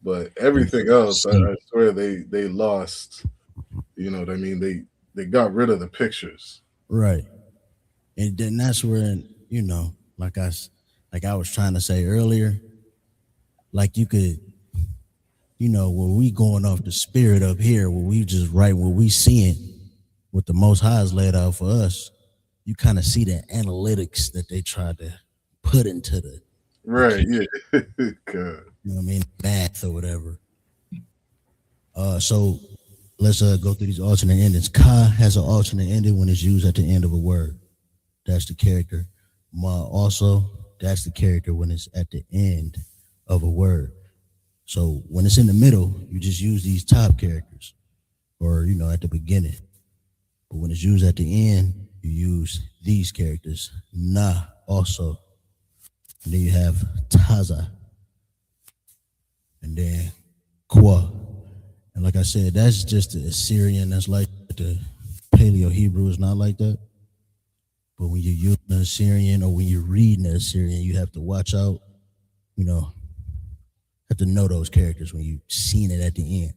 But everything else, I swear they lost. You know what I mean? They got rid of the pictures. Right. And then that's where like I was trying to say earlier, like you could, where we going off the spirit up here, where we just write what we seeing, what the Most High has laid out for us. You kind of see the analytics that they try to put into the Right? Yeah. God. math or whatever. So let's go through these alternate endings. Ka has an alternate ending when it's used at the end of a word. That's the character. Ma also, that's the character when it's at the end of a word. So when it's in the middle, you just use these top characters, or at the beginning. But when it's used at the end, you use these characters. Na also. And then you have Taza. And then Kwa. And like I said, that's just the Assyrian. That's like the Paleo Hebrew is not like that. But when you're using the Assyrian, or when you're reading the Assyrian, you have to watch out, have to know those characters when you've seen it at the end.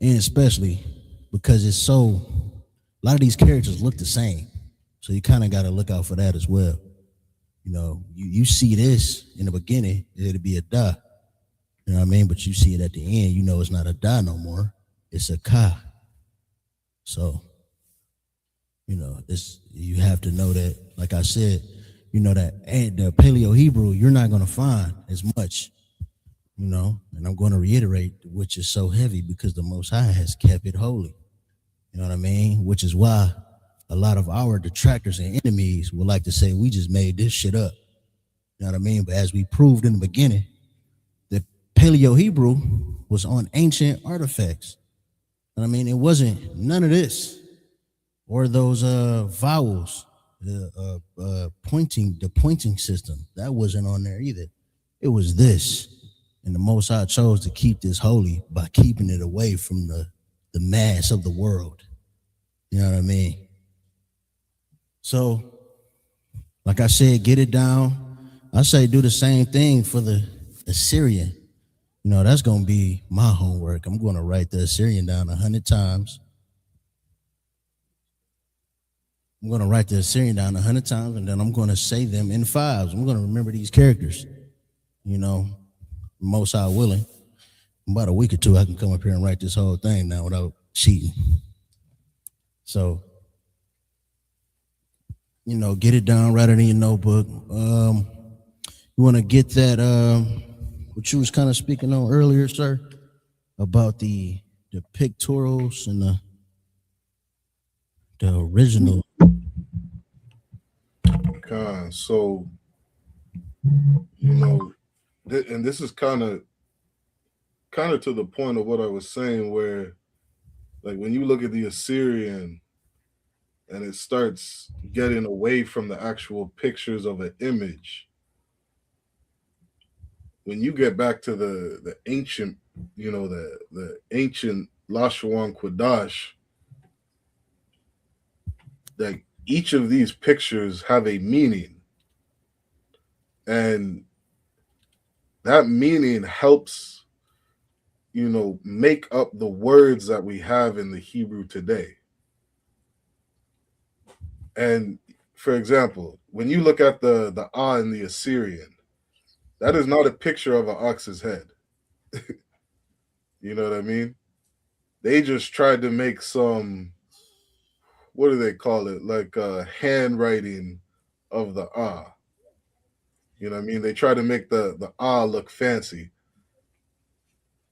And especially because a lot of these characters look the same. So you kind of got to look out for that as well. You see this in the beginning, it'll be a da. You know what I mean? But you see it at the end, it's not a da no more. It's a ka. So, you have to know that, like I said, that the Paleo Hebrew, you're not going to find as much, and I'm going to reiterate, which is so heavy because the Most High has kept it holy. You know what I mean? Which is why a lot of our detractors and enemies would like to say we just made this shit up. You know what I mean? But as we proved in the beginning, the Paleo Hebrew was on ancient artifacts. You know what I mean? It wasn't none of this. Or those vowels, the pointing system, that wasn't on there either. It was this, and the Most High chose to keep this holy by keeping it away from the mass of the world. You know what I mean? So, like I said, get it down. I say do the same thing for the Assyrian. That's gonna be my homework. I'm gonna write the Assyrian down 100 times. I'm going to write the Assyrian down 100 times, and then I'm going to say them in fives. I'm going to remember these characters, most high willing. In about a week or two, I can come up here and write this whole thing now without cheating. So, get it down, write it in your notebook. You want to get that, what you was kind of speaking on earlier, sir, about the pictorials and the original. So, and this is kind of kind of to the point of what I was saying, where like when you look at the Assyrian and it starts getting away from the actual pictures of an image, when you get back to the ancient, the ancient Lashawan Qadash, like each of these pictures have a meaning, and that meaning helps make up the words that we have in the Hebrew today. And for example, when you look at the ah in the Assyrian, that is not a picture of an ox's head. You know what I mean? They just tried to make some, what do they call it? Like handwriting of the ah. You know what I mean? They try to make the ah look fancy,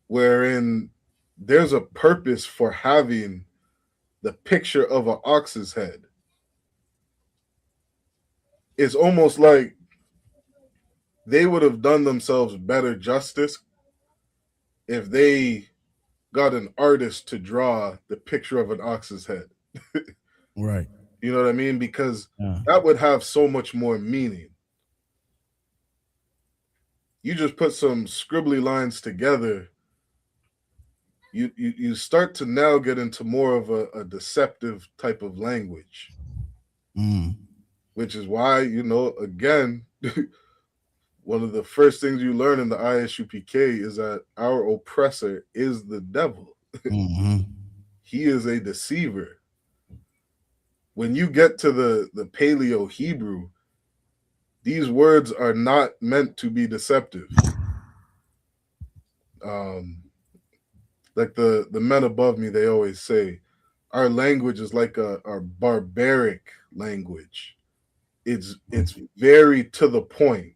wherein there's a purpose for having the picture of an ox's head. It's almost like they would have done themselves better justice if they got an artist to draw the picture of an ox's head. Right. You know what I mean? Because Yeah. that would have so much more meaning. You just put some scribbly lines together, you start to now get into more of a deceptive type of language, which is why, again, one of the first things you learn in the ISUPK is that our oppressor is the devil. He is a deceiver. When you get to the Paleo Hebrew, these words are not meant to be deceptive. Like the men above me, they always say, our language is like a barbaric language. It's very to the point.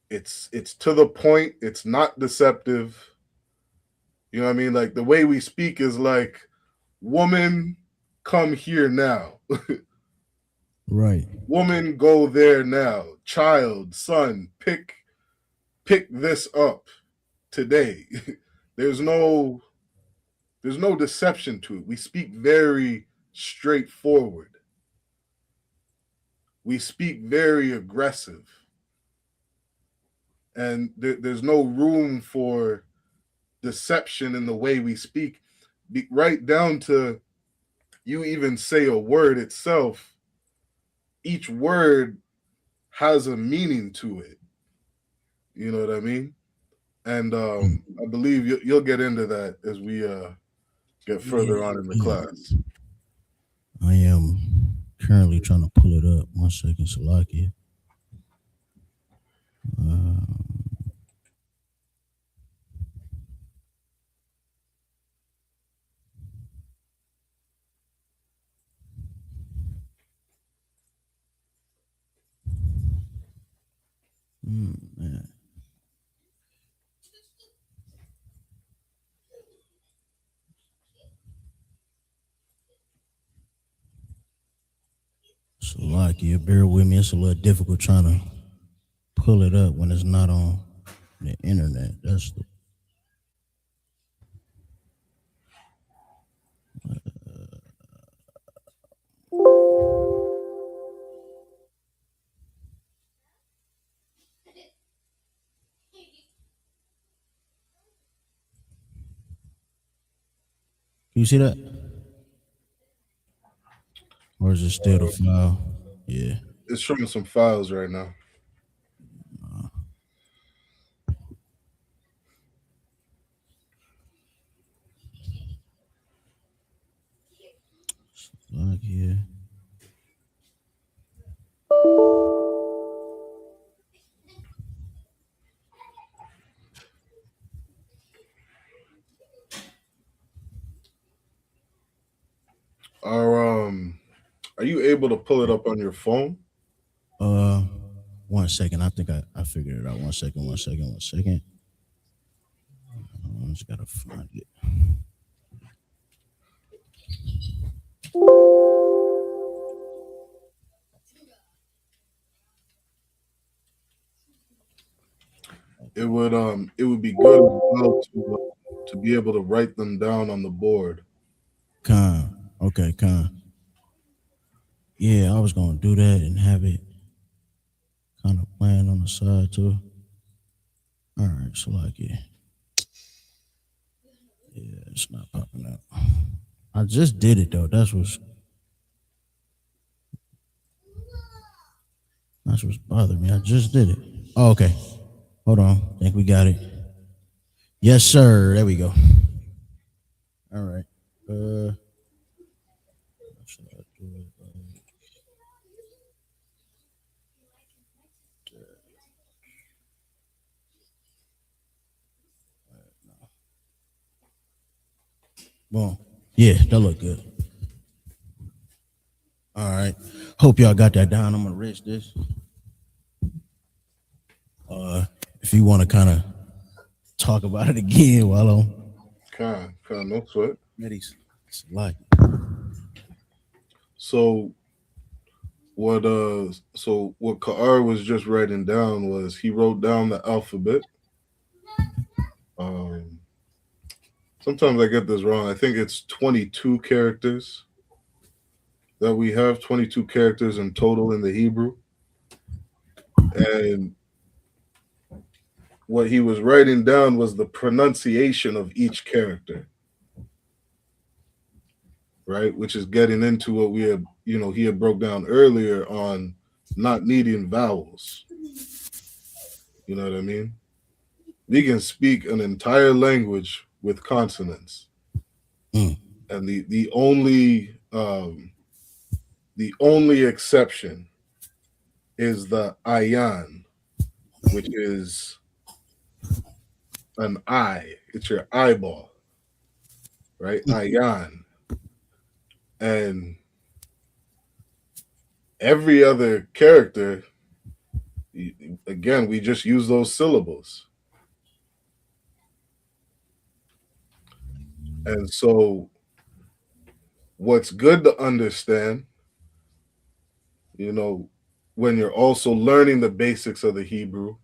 It's to the point. It's not deceptive. You know what I mean? Like the way we speak is like, woman, come here now. Right. Woman, go there now. Child, son, pick this up today. There's no deception to it. We speak very straightforward. We speak very aggressive. And there's no room for deception in the way we speak. Right down to you even say a word itself, each word has a meaning to it. You know what I mean? And I believe you'll get into that as we get further on in the class. I am currently trying to pull it up. 1 second, Salakia. Man. Salakia, bear with me. It's a little difficult trying to pull it up when it's not on the internet. That's the you see that? Or is it still the file? Yeah. It's showing some files right now. Salakia. Are you able to pull it up on your phone? 1 second. I think I figured it out. 1 second. I just gotta find it. it would be good as well to be able to write them down on the board. Okay, yeah, I was gonna do that and have it kind of playing on the side too. All right, so like yeah, it's not popping up. I just did it though. That's what's bothering me. I just did it. Oh, okay. Hold on. I think we got it. Yes, sir. There we go. All right. Should I do it? Boom. Yeah, that look good. All right. Hope y'all got that down. I'm gonna rest this. If you want to kind of talk about it again while I'm Kind, no sweat. ready, it's like So what Ka'ar was just writing down was he wrote down the alphabet. Um, Sometimes I get this wrong. I think it's 22 characters that we have, 22 characters in total in the Hebrew. And what he was writing down was the pronunciation of each character, right? Which is getting into what we had, he had broke down earlier on not needing vowels. You know what I mean? We can speak an entire language with consonants. And the only exception is the ayan, which is an eye. It's your eyeball, right? Ayan. And every other character, again, we just use those syllables. And so what's good to understand, when you're also learning the basics of the Hebrew,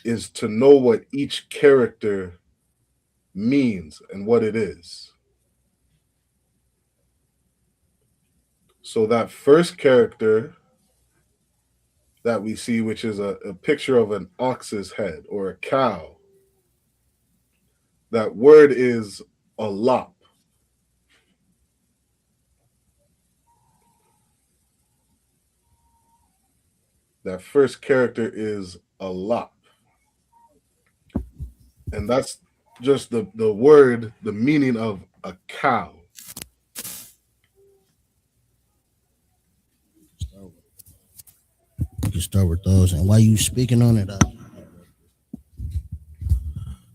is to know what each character means and what it is. So that first character that we see, which is a picture of an ox's head or a cow, that word is alap. That first character is alap. And that's just the word, the meaning of a cow. you can start with those. And while you speaking on it,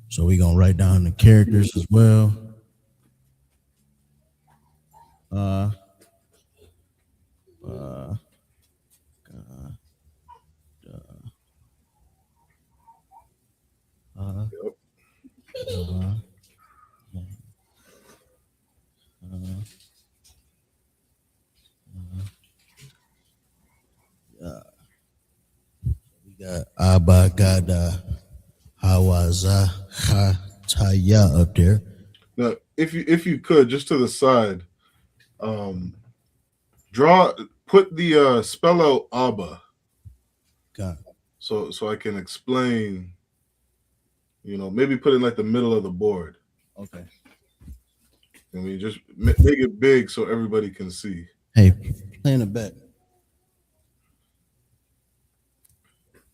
so we gonna write down the characters as well. We got Abagada Hawaza Hataya up there. Now, if you could, just to the side, put the spell out Abba. Got So I can explain, maybe put it in like the middle of the board. okay. I mean, just make it big so everybody can see. Hey, play in the back.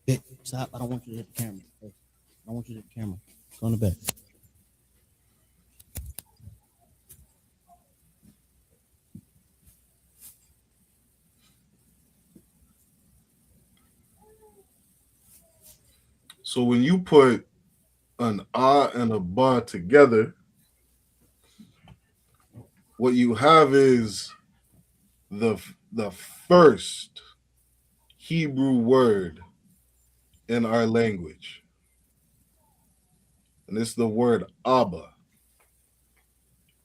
Hey, stop. I don't want you to hit the camera. Hey, I don't want you to hit the camera. Go in the back. So when you put an ah and a ba together, what you have is the first Hebrew word in our language. And it's the word Abba.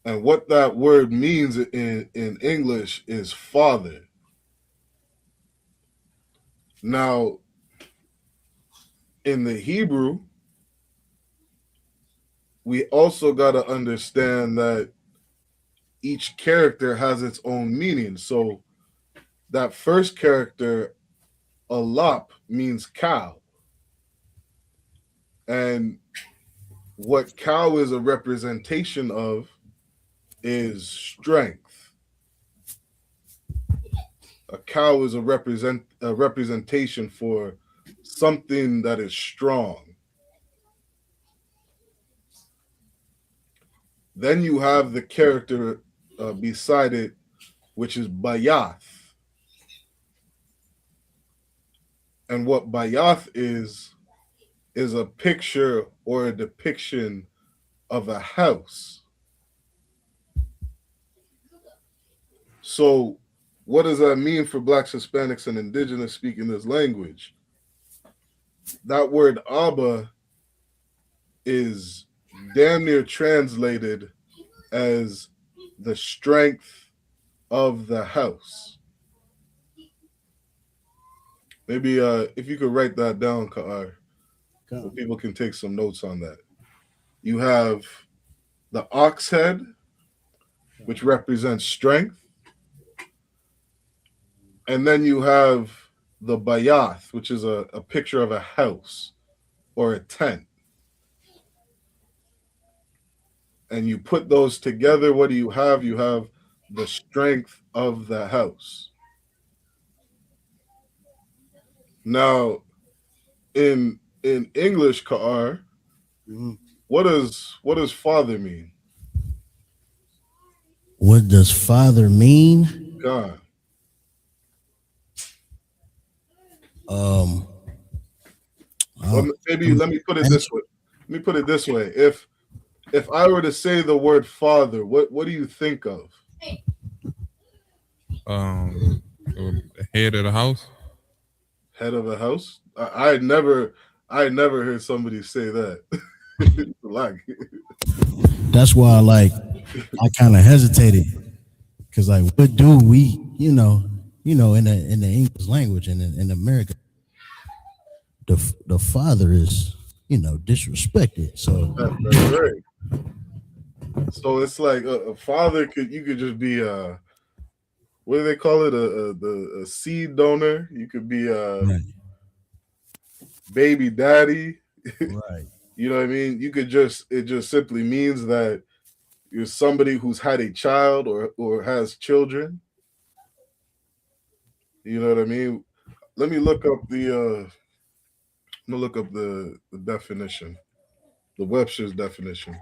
And what that word means in English is father. Now, in the Hebrew, we also got to understand that each character has its own meaning. So that first character, Alap, means cow. And what cow is a representation of is strength. A cow is a representation for something that is strong. Then you have the character beside it, which is Bayath. And what Bayath is a picture or a depiction of a house. So, what does that mean for Blacks, Hispanics, and Indigenous speaking this language? That word Abba is damn near translated as the strength of the house. Maybe if you could write that down, Ka'ar, so people can take some notes on that. You have the ox head, which represents strength. And then you have the bayath, which is a picture of a house or a tent. And you put those together, what do you have? You have the strength of the house. Now, in English, Ka'ar, what does father mean? What does father mean? God. Well, maybe let me put it this way. Let me put it this way. If I were to say the word father, what do you think of? Head of the house. Head of a house? I had never heard somebody say that. Like, that's why I kind of hesitated, because what do we, in the English language and in America, the father is disrespected. So that's right. So it's like a father you could just be what do they call it, a seed donor? You could be a baby daddy. Right. You know what I mean? It just simply means that you're somebody who's had a child or has children. You know what I mean? Let me look up the definition, the Webster's definition.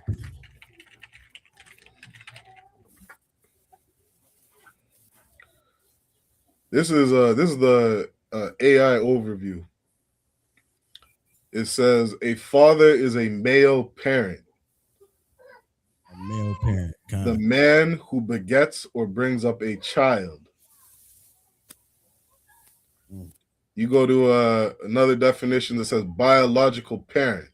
This is the AI overview. It says a father is a male parent. A male parent. The man who begets or brings up a child. You go to another definition that says biological parent.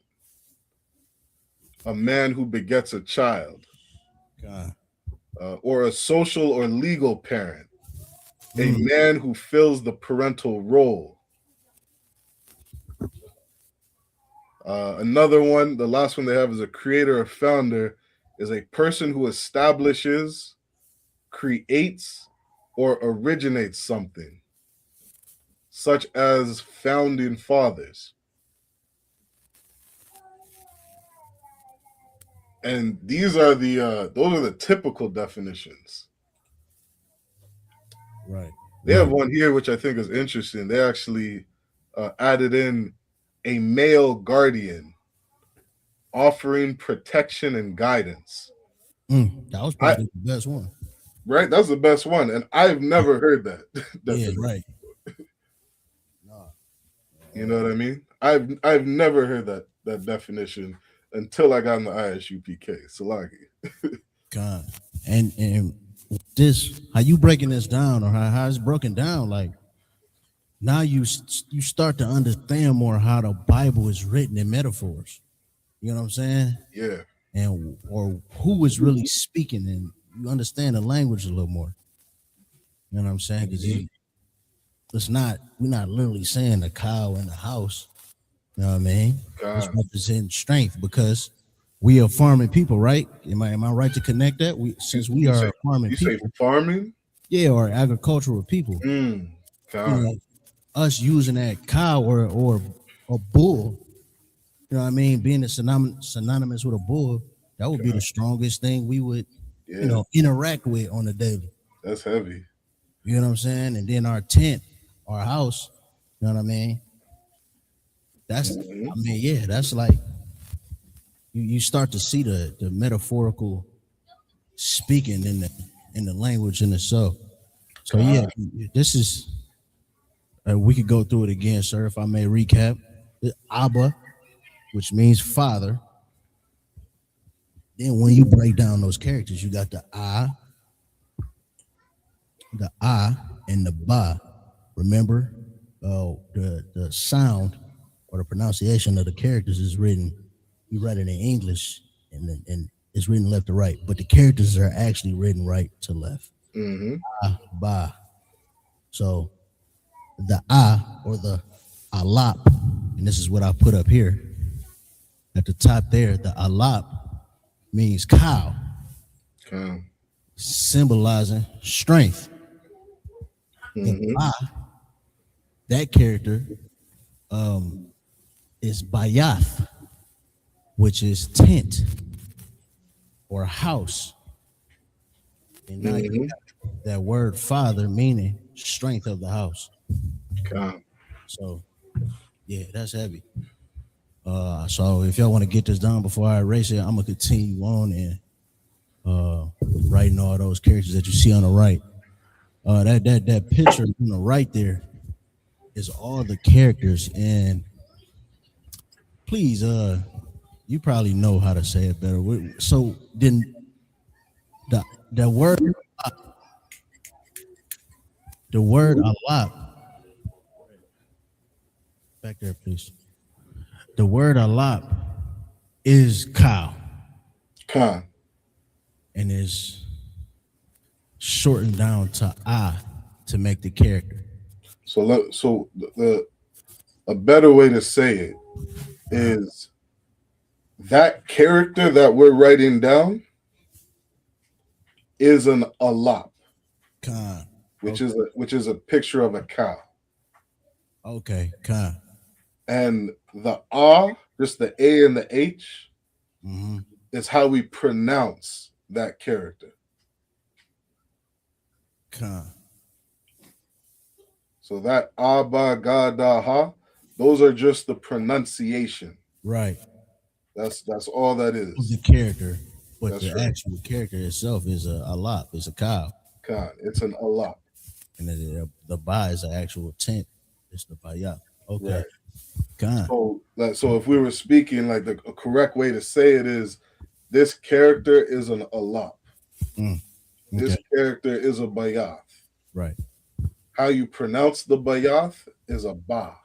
A man who begets a child. Or a social or legal parent. A man who fills the parental role. Another one, the last one they have is a creator or founder, is a person who establishes, creates, or originates something, such as founding fathers. And these are those are the typical definitions. Right. They have one here which I think is interesting. They actually added in a male guardian offering protection and guidance. That was probably the best one. Right? That's the best one. And I've never heard that. Yeah, right. You know what I mean? I've never heard that definition until I got in the ISUPK. Salagi. God. And this, how you breaking this down, or how it's broken down, now you start to understand more how the Bible is written in metaphors. You know what I'm saying? Yeah. And or who is really speaking, and you understand the language a little more. You know what I'm saying? Because we're not literally saying the cow in the house. You know what I mean? It's representing strength, because we are farming people, right? Am I right to connect that? Since we You say are farming you say people, farming? yeah, or agricultural people, Mm. you God. know, us using that cow or a bull, you know what I mean, being synonymous with a bull, that would be the God. strongest thing we would, Yeah, interact with on a daily. that's heavy. You know what I'm saying? And then our tent, our house, you know what I mean? Mhm. Yeah, that's like you start to see the metaphorical speaking in the language in itself. So yeah, God. this is we could go through it again, sir. If I may recap, Abba, which means father. Then when you break down those characters, you got the I, and the ba. Remember, the sound or the pronunciation of the characters is written. We read it in English, and it's written left to right, but the characters are actually written right to left. Mm-hmm. Ba. So the or the alap, and this is what I put up here at the top there. The alap means cow, God. symbolizing strength. The Mm-hmm. ba, that character, is bayath, which is tent or house. And now you Mm-hmm. got that word father meaning strength of the house. God. So yeah, that's heavy. So if y'all want to get this done before I erase it, I'm gonna continue on and writing all those characters that you see on the right. That picture on the right there is all the characters, and please, you probably know how to say it better. So then the the word the word alap, back there, please. The word alap is cow God. and is shortened down to I to make the character. So the a better way to say it is that character that we're writing down is an alap, Khan. which is a picture of a cow. Okay, Khan. And the ah, just the A and the H, Mm-hmm. is how we pronounce that character. Khan. So that Abba Gadaha, those are just the pronunciation. Right. That's all that Of the is. character, but That's the right. actual character itself is a alap, it's a cow. Khan. It's an alap. And the ba is an actual tent. It's the bayat. Okay. Right. Khan. So if we were speaking like the a correct way to say it is this character is an alap. Mm. This Okay. character is a bayath. Right. How you pronounce the bayath is a ba.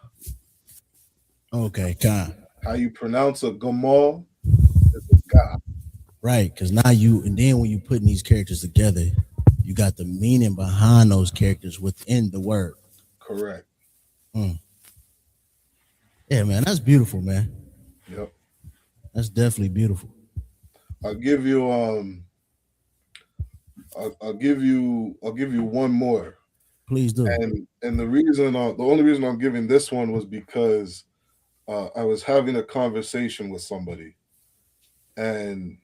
Okay, Khan. How you pronounce a gamal is a ga. Right, because now and then when you putting these characters together, you got the meaning behind those characters within the word. Correct. Mm. Yeah, man, that's beautiful, man. Yep. That's definitely beautiful. I'll give you I'll give you one more. Please do. And the only reason I'm giving this one was because I was having a conversation with somebody, and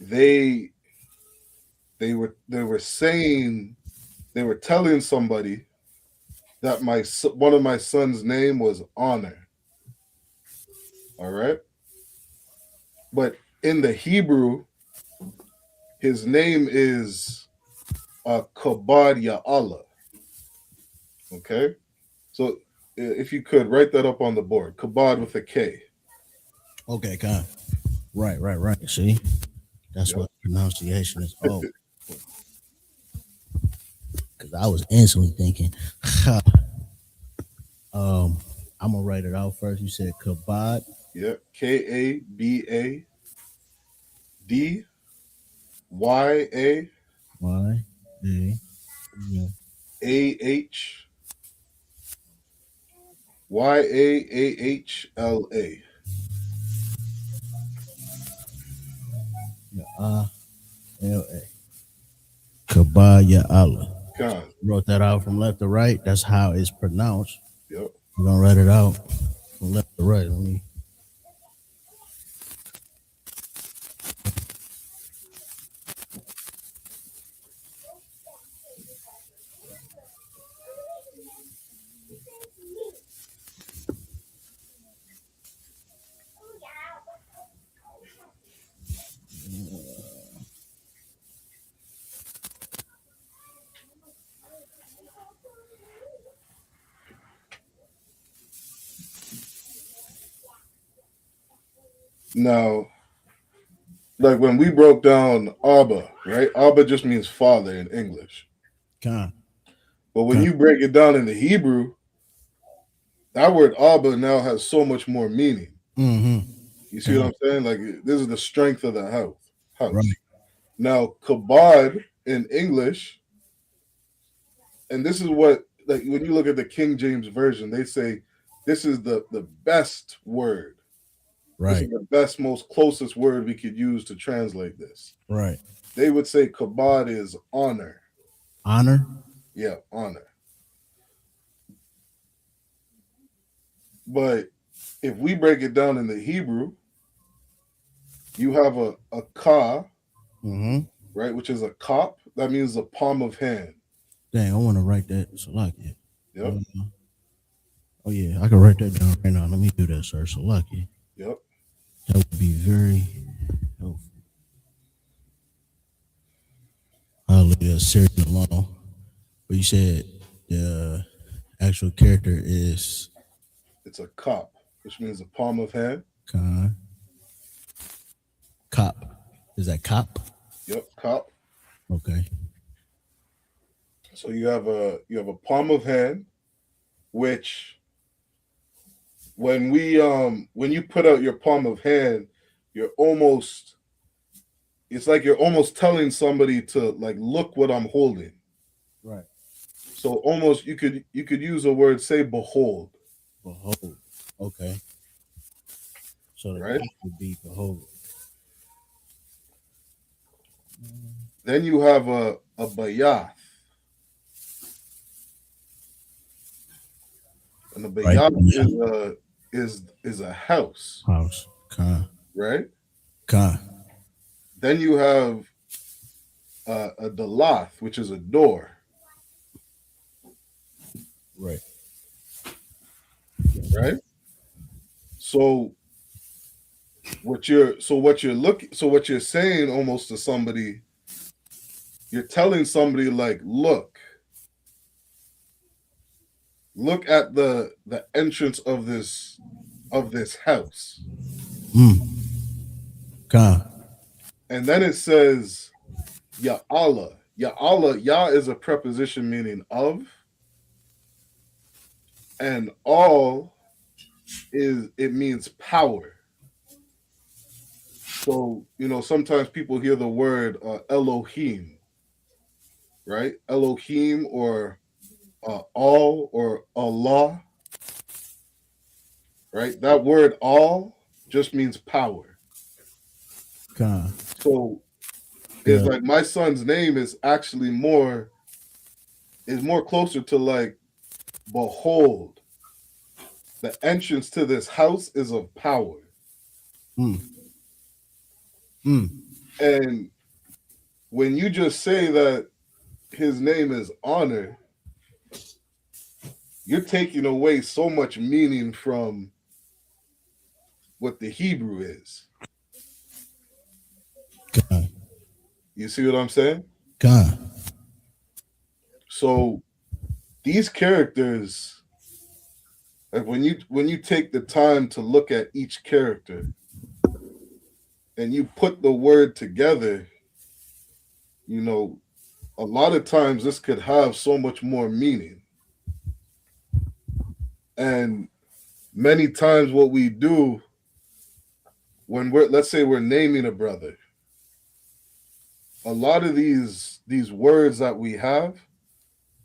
they were saying, they were telling somebody that one of my son's name was Honor. All right, but in the Hebrew, his name is Kabad Ya Allah. Okay, so if you could write that up on the board, Kabad with a K. Okay, Khan. Right. See, that's Yep. what pronunciation is. Oh, because I was instantly thinking, I'm gonna write it out first. You said kabad. Yep. KABADYAAHLA. Y A. Yeah. L-A. Kabaya Allah. Khan. Wrote that out from left to right. That's how it's pronounced. Yep. We're gonna write it out from left to right. Let me. Now, like when we broke down Abba, right? Abba just means father in English. Khan. But when you break it down into Hebrew, that word Abba now has so much more meaning. Mm-hmm. You see what I'm saying? Like this is the strength of the house. Right. Now, kabod in English, and this is what, like when you look at the King James version, they say this is the best word. This Right. is the best, most closest word we could use to translate this. Right. They would say kabod is honor. Honor. Yeah, honor. But if we break it down in the Hebrew, you have a ka, Mm-hmm. right, which is a kop. That means the palm of hand. Dang, I want to write that. Salaki. Yep. Oh yeah, I can write that down right now. Let me do that, sir. Salaki. Yep. That would be very helpful. I'll leave that series alone. But you said the actual character is It's a kop, which means the palm of hand. Khan. Cop. Is that cop? Yep, kop. Okay. So you have a palm of hand, which when you put out your palm of hand, it's like you're almost telling somebody to like look what I'm holding. Right. So almost you could use a word, say behold. Behold. Okay. So the Right. cop would be behold. Then you have a bayath. And the bayath is a house. House. Khan. Right? Khan. Then you have a dalath, which is a door. Right. Right? So what you're saying almost to somebody, you're telling somebody like, look at the entrance of this house. Khan. And then it says Ya Allah. Ya Allah, Ya is a preposition meaning of, and all it means power. So, sometimes people hear the word Elohim, right? Elohim or all or Allah, right? That word all just means power. Khan. So it's like my son's name is actually more closer to like, behold, the entrance to this house is of power. And when you just say that his name is honor, you're taking away so much meaning from what the Hebrew is. God. You see what I'm saying? God. So these characters, like when you take the time to look at each character and you put the word together, a lot of times this could have so much more meaning. And many times what we do when let's say we're naming a brother, a lot of these words that we have,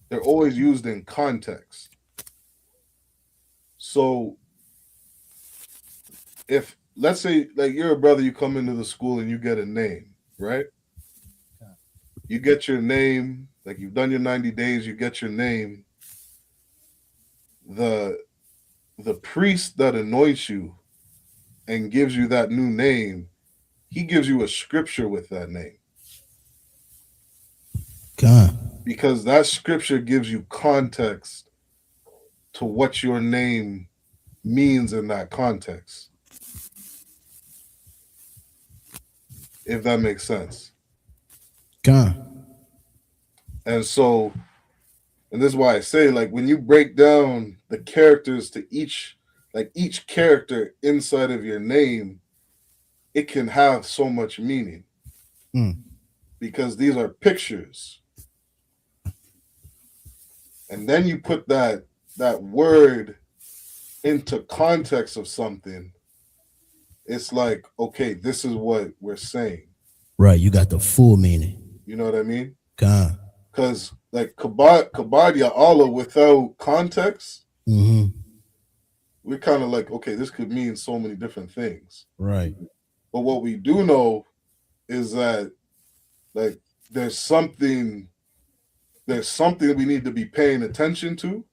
they're always used in context. So if, let's say, like you're a brother, you come into the school and you get a name, right? You get your name, like you've done your 90 days, you get your name. The priest that anoints you and gives you that new name, he gives you a scripture with that name. God. Because that scripture gives you context to what your name means in that context. If that makes sense. God. And so, and this is why I say, like, when you break down the characters to each character inside of your name, it can have so much meaning. Because these are pictures. And then you put that word into context of something. It's like, okay, this is what we're saying. Right, you got the full meaning. You know what I mean? God. Because like Kabadia Allah without context, we're kind of like, okay, this could mean so many different things. Right. But what we do know is that like there's something we need to be paying attention to.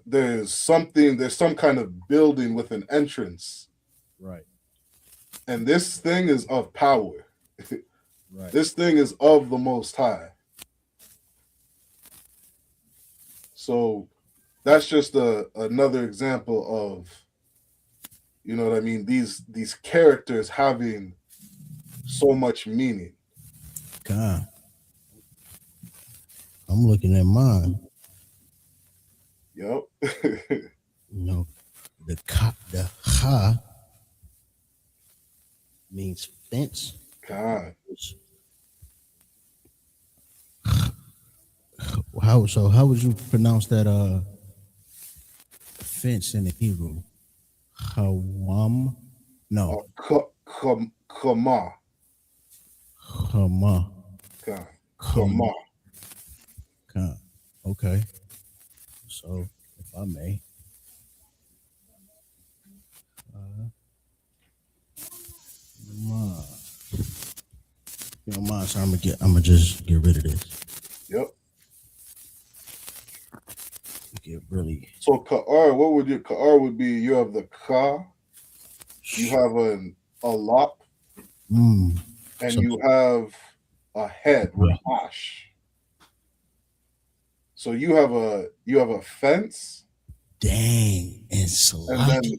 There's some kind of building with an entrance. Right. And this thing is of power. Right. This thing is of the Most High. So that's just another example of, you know what I mean, these characters having so much meaning. God. I'm looking at mine. Yep. You know, the ha means fence. God. How would you pronounce that fence in the Hebrew? Hawam? No. Kama. Hama. God. Kama. God. Okay. So, if I may, you don't mind, so I'm gonna just get rid of this. Yep. Get really. So Ka'ar, what would your Ka'ar would be? You have the Ka, you have a lop, and you have a head, Rahash. So you have a fence. Dang, and Salaki.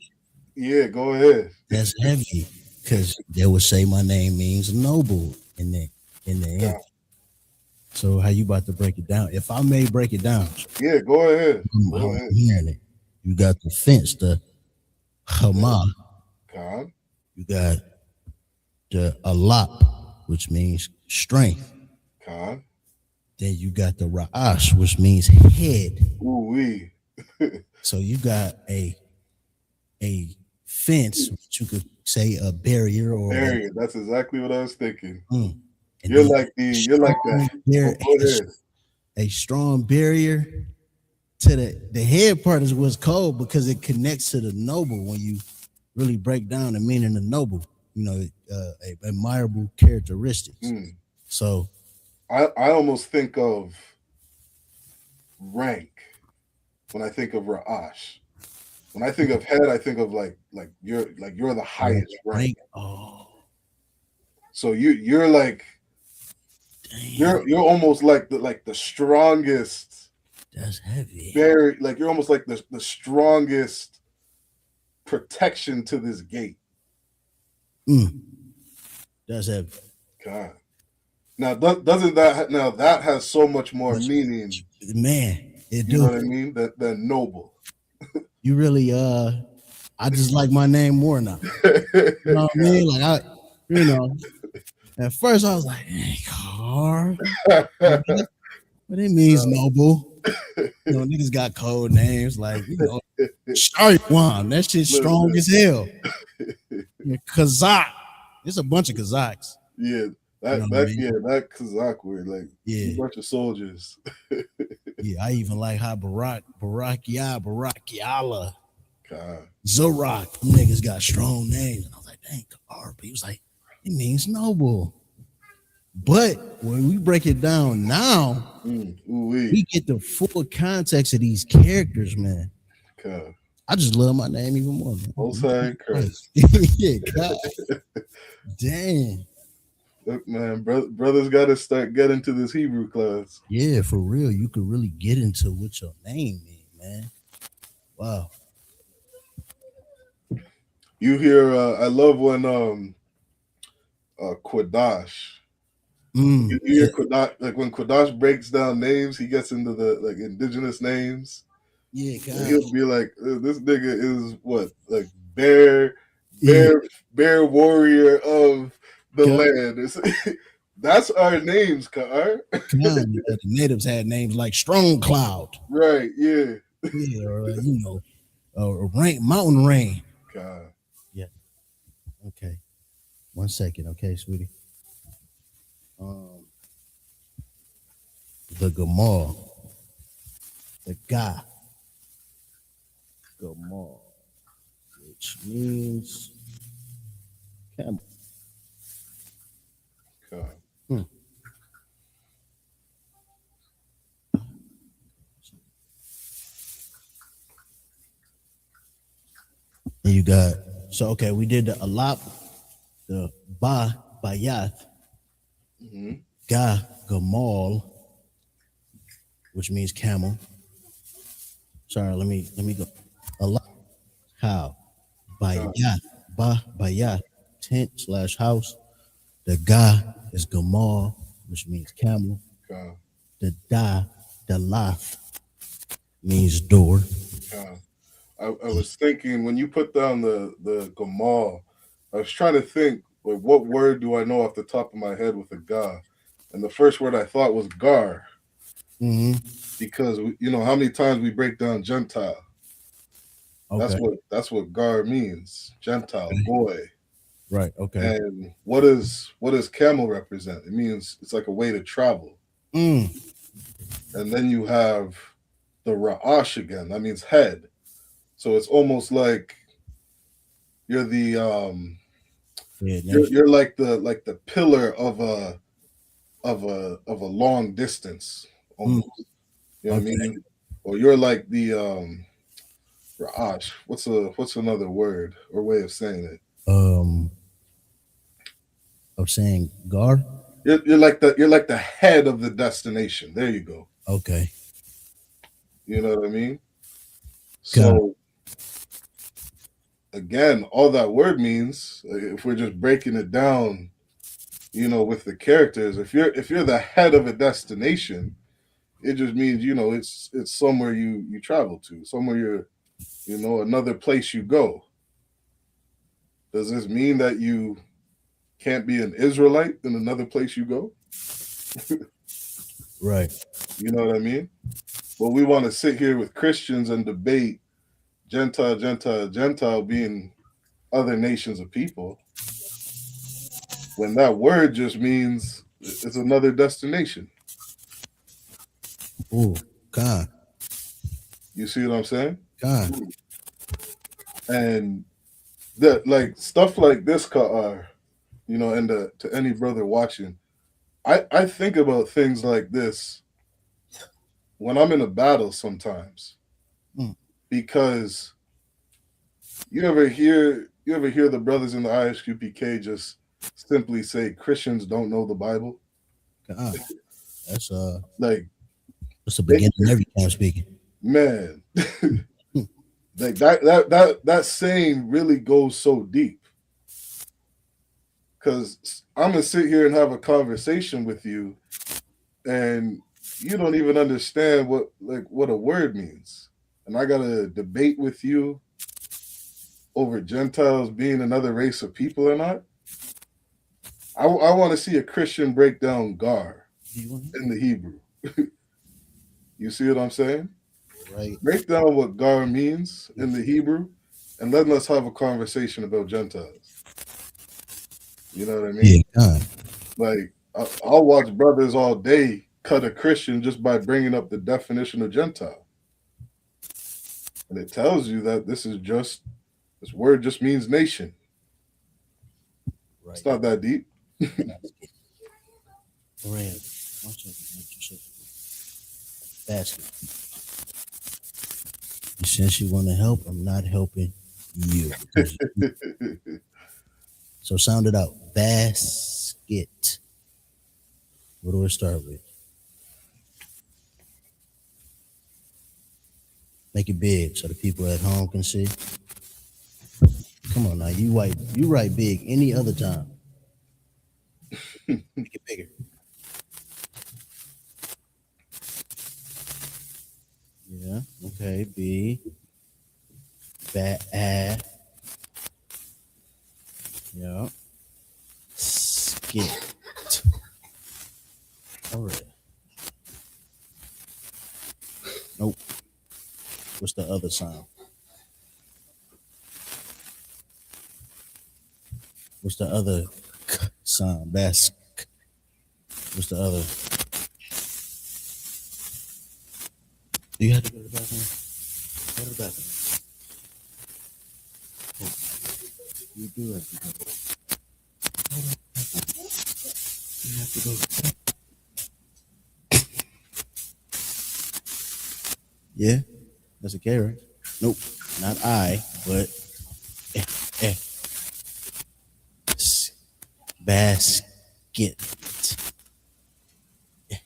Yeah, go ahead. That's heavy, because they would say my name means noble in the end. So how you about to break it down? If I may break it down. Yeah, go ahead. I'm hearing it. You got the fence, the Hama. God. You got the Alap, which means strength. God. Then you got the Ra'ash, which means head. Ooh-wee. So you got a fence, which you could say a barrier or barrier. That's exactly what I was thinking. And you're like that. A strong barrier to the head part is what's cold because it connects to the noble. When you really break down the meaning of noble, you know, admirable characteristics. So I almost think of rank when I think of Ra'ash. When I think of head, I think of like you're the highest rank. Oh, so you're like you're almost like the strongest. That's heavy. Very like you're almost like the strongest protection to this gate. That's heavy. God. Now doesn't that has so much more meaning, man? It you know what I mean? Than noble. You really I just like my name more now. You know what I mean? Like at first I was like, hey, car. But it means noble. You know, niggas got code names like, you know, Lashawan. That shit's strong as hell. Kazakh. There's a bunch of Kazakhs. Yeah. That Kazakh word, like a bunch of soldiers. Yeah, I even like how Barakiala, God. Zorak, them niggas got strong names. And I was like, dang, but he was like, It means noble. But when we break it down now, we get the full context of these characters, man. God. I just love my name even more, man. Most High Christ. Yeah, God. Dang. Look, man, brothers got to start getting to this Hebrew class. Yeah, for real. You could really get into what your name means, man. Wow. You hear? I love when Qadash. You hear Qadash, like when Qadash breaks down names, he gets into the like indigenous names. Yeah, God. He'll be like, "This nigga is what, like bear warrior of the land." That's our names, Ka'ar. The natives had names like Strong Cloud. Right, yeah. Yeah, or Mountain Rain. God. Yeah. Okay. 1 second, okay, sweetie. The Gamal. The Ga. Gamal. Which means camel. God. And you got, so okay, we did the Alap, the Bayath, Ga, Gamal, which means camel. Sorry, let me go. Alap, how? Bayath, Bayath, tent/house. The Ga is Gamal, which means camel. God. The Lath, means door. God. I was thinking when you put down the Gamal, I was trying to think like what word do I know off the top of my head with a Ga, and the first word I thought was Gar, because you know how many times we break down Gentile. Okay. That's what Gar means, Gentile, boy. Right. Okay. And what does camel represent? It means it's like a way to travel. And then you have the Ra'ash again. That means head. So it's almost like you're the you're like the pillar of a long distance almost. You know what I mean? Or you're like the Ra'ash. What's another word or way of saying it? Of saying Gar? You're like the head of the destination. There you go. Okay. You know what I mean? So again, all that word means, if we're just breaking it down, you know, with the characters, if you're the head of a destination, it just means, you know, it's somewhere you travel to, somewhere another place you go. Does this mean that you can't be an Israelite in another place you go? Right. You know what I mean? But we want to sit here with Christians and debate Gentile being other nations of people, when that word just means it's another destination. Oh, God. You see what I'm saying? God. And that, like, stuff like this, Ka'ar, you know, and to any brother watching, I think about things like this when I'm in a battle sometimes, because you ever hear the brothers in the ISQPK just simply say Christians don't know the Bible? That's like that's a beginning every time speaking. Man, like that saying really goes so deep. Because I'm gonna sit here and have a conversation with you, and you don't even understand what a word means, and I gotta debate with you over Gentiles being another race of people or not. I want to see a Christian break down Gar in the Hebrew. You see what I'm saying? Right. Break down what Gar means in the Hebrew, and then let's have a conversation about Gentiles. You know what I mean? Yeah. Like, I'll watch brothers all day cut a Christian just by bringing up the definition of Gentile. And it tells you that this word just means nation. right. It's not that deep. Red. Basket. Since you want to help, I'm not helping you. So sound it out. Basket. What do we start with? Make it big so the people at home can see. Come on now, you write big any other time. Make it bigger. Yeah. Okay. B. Bad. Yeah. Skit. All right. Nope. What's the other sound? What's the other sound? Bask. What's the other? Do you have to go to the bathroom? Go to the bathroom. You do have to go. You have to go. Yeah, that's a K, right? Nope, not I, but eh. Basket. Yeah.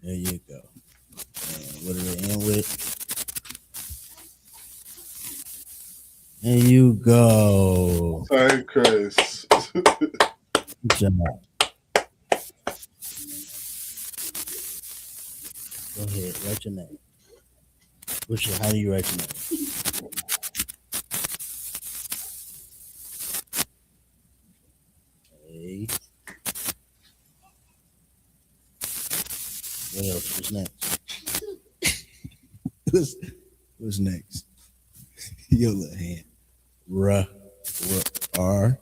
There you go. And what do they end with? There you go. Thank Chris. Good job. Go ahead, write your name. How do you write your name? A. What else? What's next? What's next? Your little hand. R.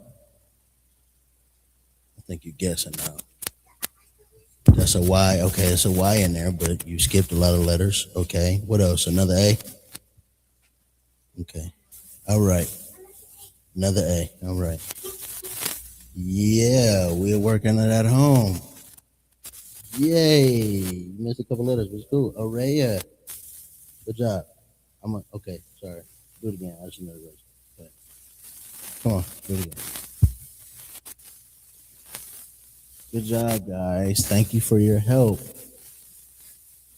I think you're guessing now. That's a Y. Okay, it's a Y in there, but you skipped a lot of letters. Okay. What else? Another A? Okay. All right. Another A. All right. Yeah, we're working it at home. Yay. You missed a couple letters, but it's cool. Araya. Good job. Okay, sorry. Do it again. I just never read. Okay. Come on, do it again. Good job, guys. Thank you for your help.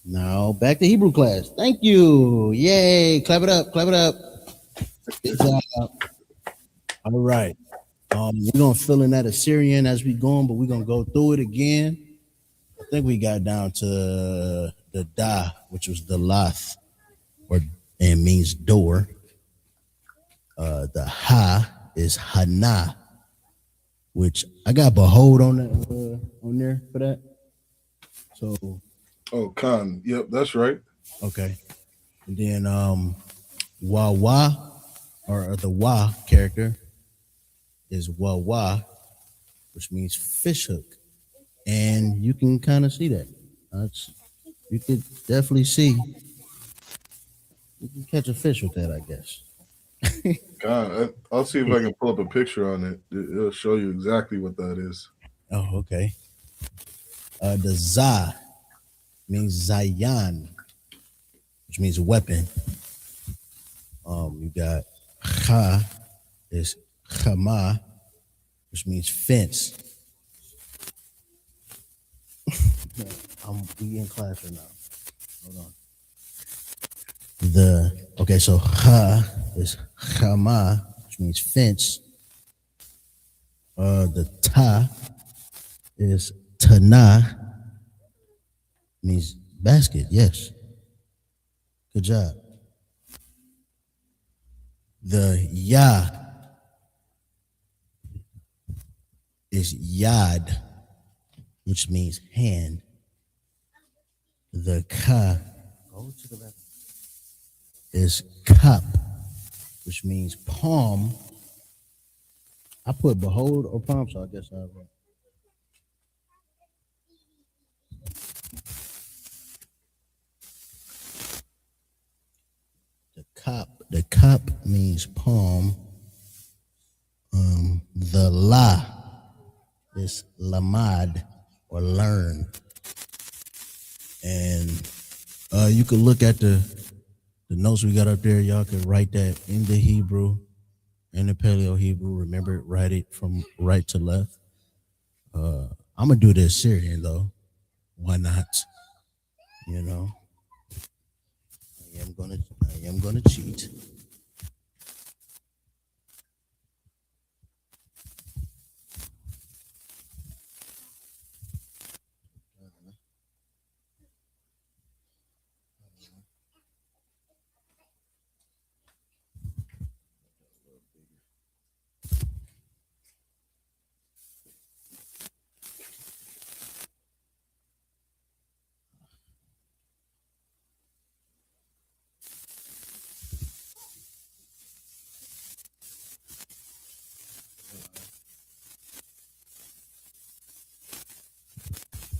Now back to Hebrew class. Thank you. Yay. Clap it up. Clap it up. Good job. All right. We're gonna fill in that Assyrian as we go on, but we're gonna go through it again. I think we got down to the da, which was the lath, and means door. The ha is hana, which I got behold on that on there for that. So Khan. Yep, that's right. okay. And then wawa, or the wa character, is wawa, which means fish hook. And you can kind of see that. You could definitely see. You can catch a fish with that, I guess. God, I'll see if I can pull up a picture on it. It'll show you exactly what that is. Oh, okay. The za means zayan, which means weapon. You got cha is chama, which means fence. We in class right now. Hold on. So ha is chama, which means fence. The ta is tana, means basket. Yes. Good job. The ya is yad, which means hand. The ka is cup, which means palm. I put behold or palm, so I guess I wrote. The kap means palm. The la is lamad or learn. And you can look at the notes we got up there. Y'all can write that in the Hebrew, in the Paleo Hebrew. Remember, write it from right to left. I'm gonna do this Syrian though. Why not? You know, I am gonna cheat.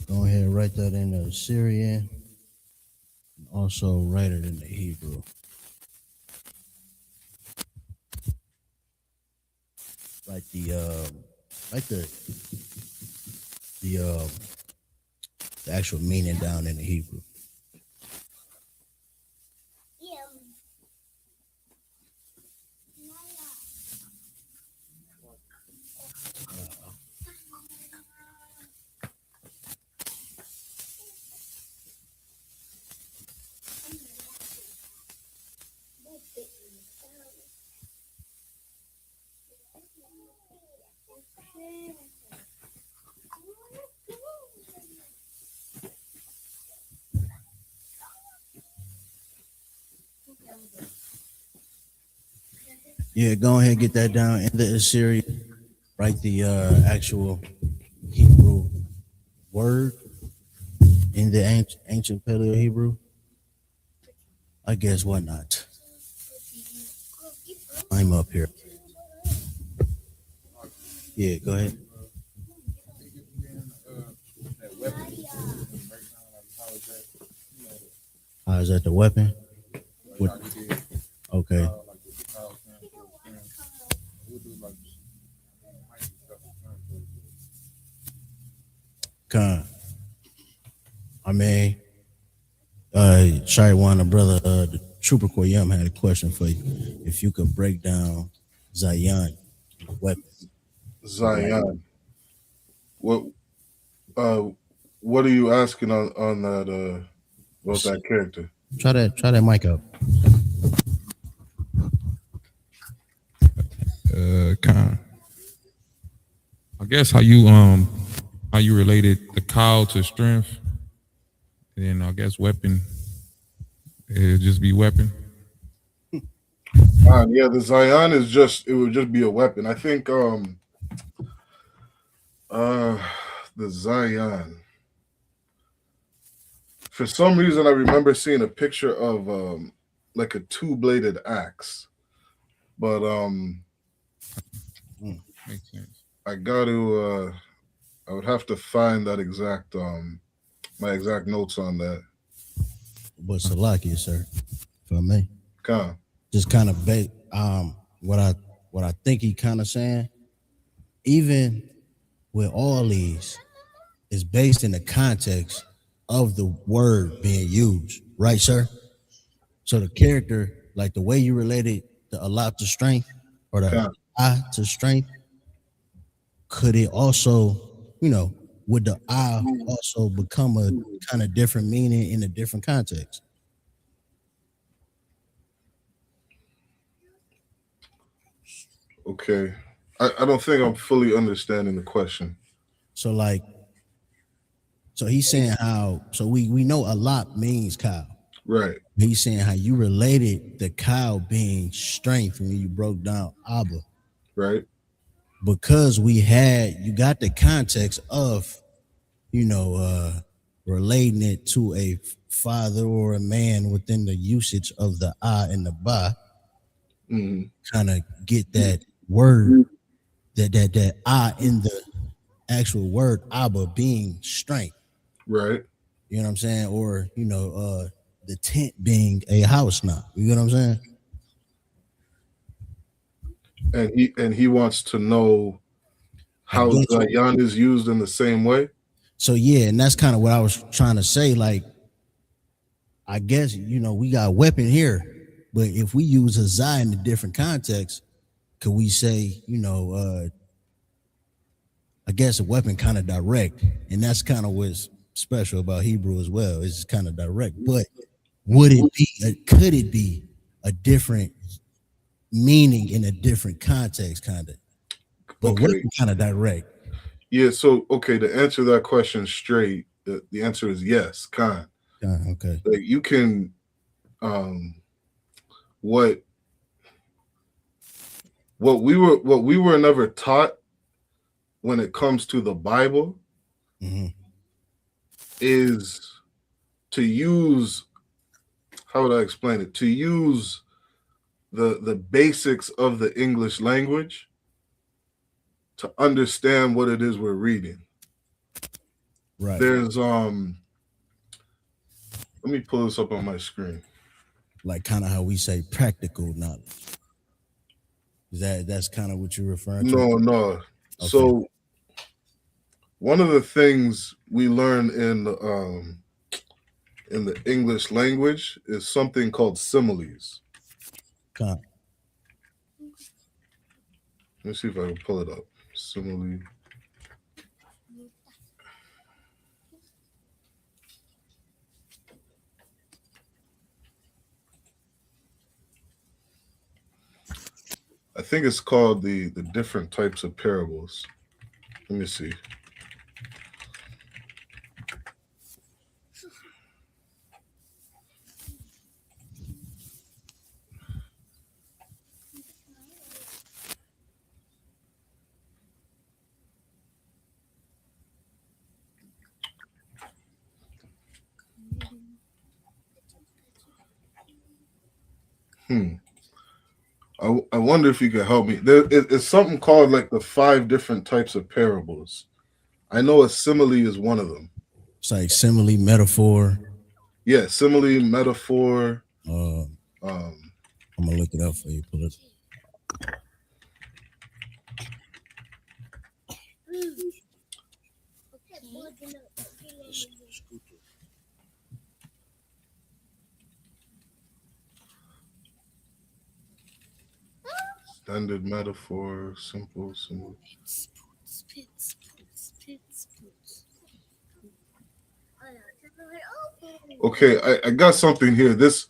Go ahead and write that in the Syrian. And also write it in the Hebrew. Write the actual meaning down in the Hebrew. Yeah, go ahead and get that down in the Assyrian. Write the actual Hebrew word in the ancient Paleo Hebrew. I guess why not? I'm up here. Yeah, go ahead. How is that the weapon? What? Okay. I mean, Shaiwan, the brother, the Trooper Koyam had a question for you. If you could break down Zion, weapon. Zion. What are you asking on that about that character? Try that mic up. I guess how you related the cow to strength, and then I guess weapon. It'd just be weapon. Yeah, the Zion it would just be a weapon. I think the Zion. For some reason I remember seeing a picture of like a two-bladed axe. But Makes sense. I would have to find that exact my exact notes on that. But Salaki, sir, for me. Just kind of what I think he kind of saying, even with all these, is based in the context of the word being used, right, sir? So the character, like the way you related the Allah to strength or the I to strength, could it also, would the I also become a kind of different meaning in a different context? Okay. I don't think I'm fully understanding the question. So he's saying we know a lot means cow. Right. He's saying how you related the cow being strength when you broke down Abba. Right. Because you got the context of, relating it to a father or a man within the usage of the I and the ba. Mm-hmm. Kind of get that word, that I in the actual word Abba being strength. Right. You know what I'm saying? Or, the tent being a house now. You know what I'm saying? and he wants to know how Zion is used in the same way. So yeah, and that's kind of what I was trying to say. Like, I guess we got a weapon here, but if we use a Zion in a different context, could we say I guess a weapon kind of direct, and that's kind of what's special about Hebrew as well. It's kind of direct, but could it be a different meaning in a different context, kind of? But Okay, kind of direct. Yeah. So okay, to answer that question straight, the answer is yes. Kind. Okay. Like you can, what we were never taught when it comes to the Bible is to use, how would I explain it? To use the basics of the English language to understand what it is we're reading. Right. There's let me pull this up on my screen. Like kind of how we say practical knowledge. That's kind of what you're referring to? No. Okay. So one of the things we learn in the English language is something called similes. Let me see if I can pull it up. Simile. I think it's called the different types of parables. Let me see. I wonder if you could help me. It's something called like the 5 different types of parables. I know a simile is one of them. It's like simile, metaphor. Yeah, simile, metaphor. I'm gonna look it up for you. Pull it. Standard metaphor, simple. Okay, I got something here. This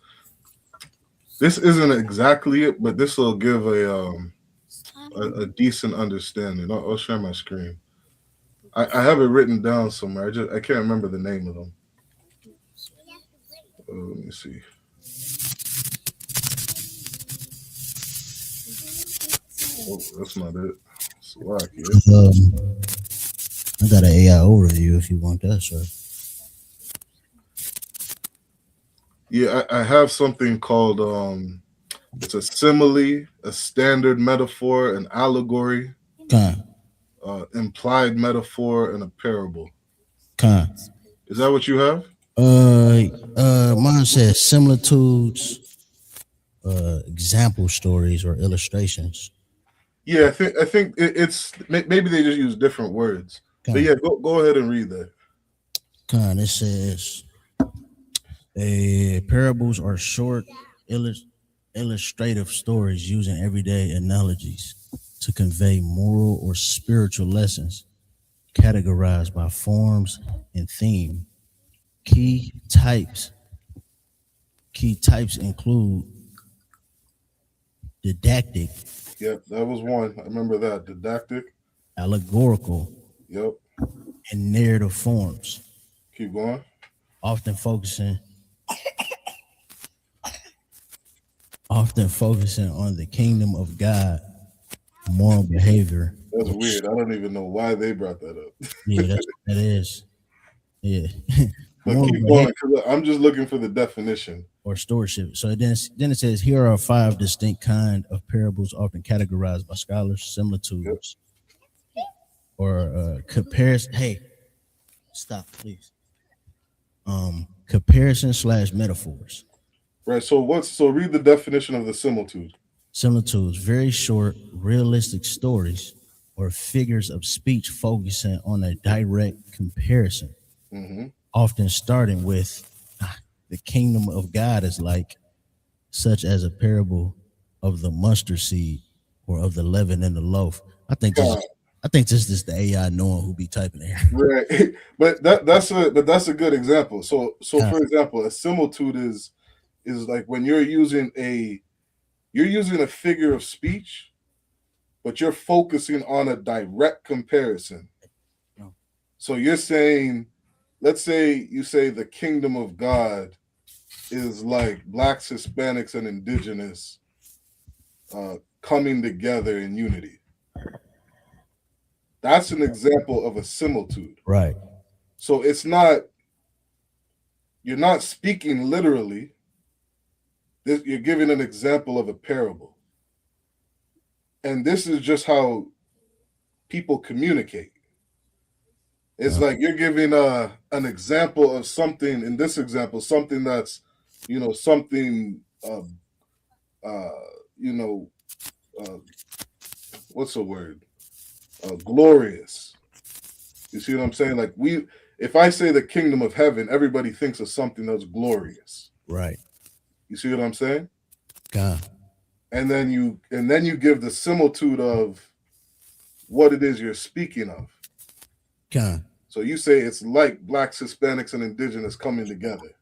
isn't exactly it, but this will give a decent understanding. I'll share my screen. I have it written down somewhere. I can't remember the name of them. Let me see. Oh, that's not it. I got an AI overview if you want that, sir. Yeah, I have something called it's a simile, a standard metaphor, an allegory, implied metaphor, and a parable. Is that what you have? Mine says similitudes, example stories, or illustrations. Yeah, I think it's maybe they just use different words. But yeah, go ahead and read that. It says parables are short illustrative stories using everyday analogies to convey moral or spiritual lessons, categorized by forms and theme. Key types include didactic. Yep, that was one. I remember that. Didactic. Allegorical. Yep. And narrative forms. Keep going. Often focusing on the kingdom of God, moral behavior. That's weird. I don't even know why they brought that up. Yeah, that is. Yeah. But keep going, because I'm just looking for the definition. Or stewardship. So then it says, here are 5 distinct kind of parables often categorized by scholars, similitudes, or comparison. Hey, stop, please. Comparison / metaphors. Right. So read the definition of the similitude. Similitudes, very short, realistic stories or figures of speech focusing on a direct comparison, often starting with the kingdom of God is like, such as a parable of the mustard seed or of the leaven in the loaf. I think this is the AI knowing who be typing here. Right. But that's a good example. So for example, a similitude is like when you're using a figure of speech, but you're focusing on a direct comparison. So you're saying, let's say you say the kingdom of God is like blacks, Hispanics, and indigenous coming together in unity. That's an example of a similitude. Right. So you're not speaking literally. You're giving an example of a parable. And this is just how people communicate. It's like you're giving an example of something, in this example, something that's, something, what's the word? Glorious. You see what I'm saying? Like if I say the kingdom of heaven, everybody thinks of something that's glorious. Right. You see what I'm saying? God. And then you give the similitude of what it is you're speaking of. God. So you say it's like blacks, Hispanics, and indigenous coming together.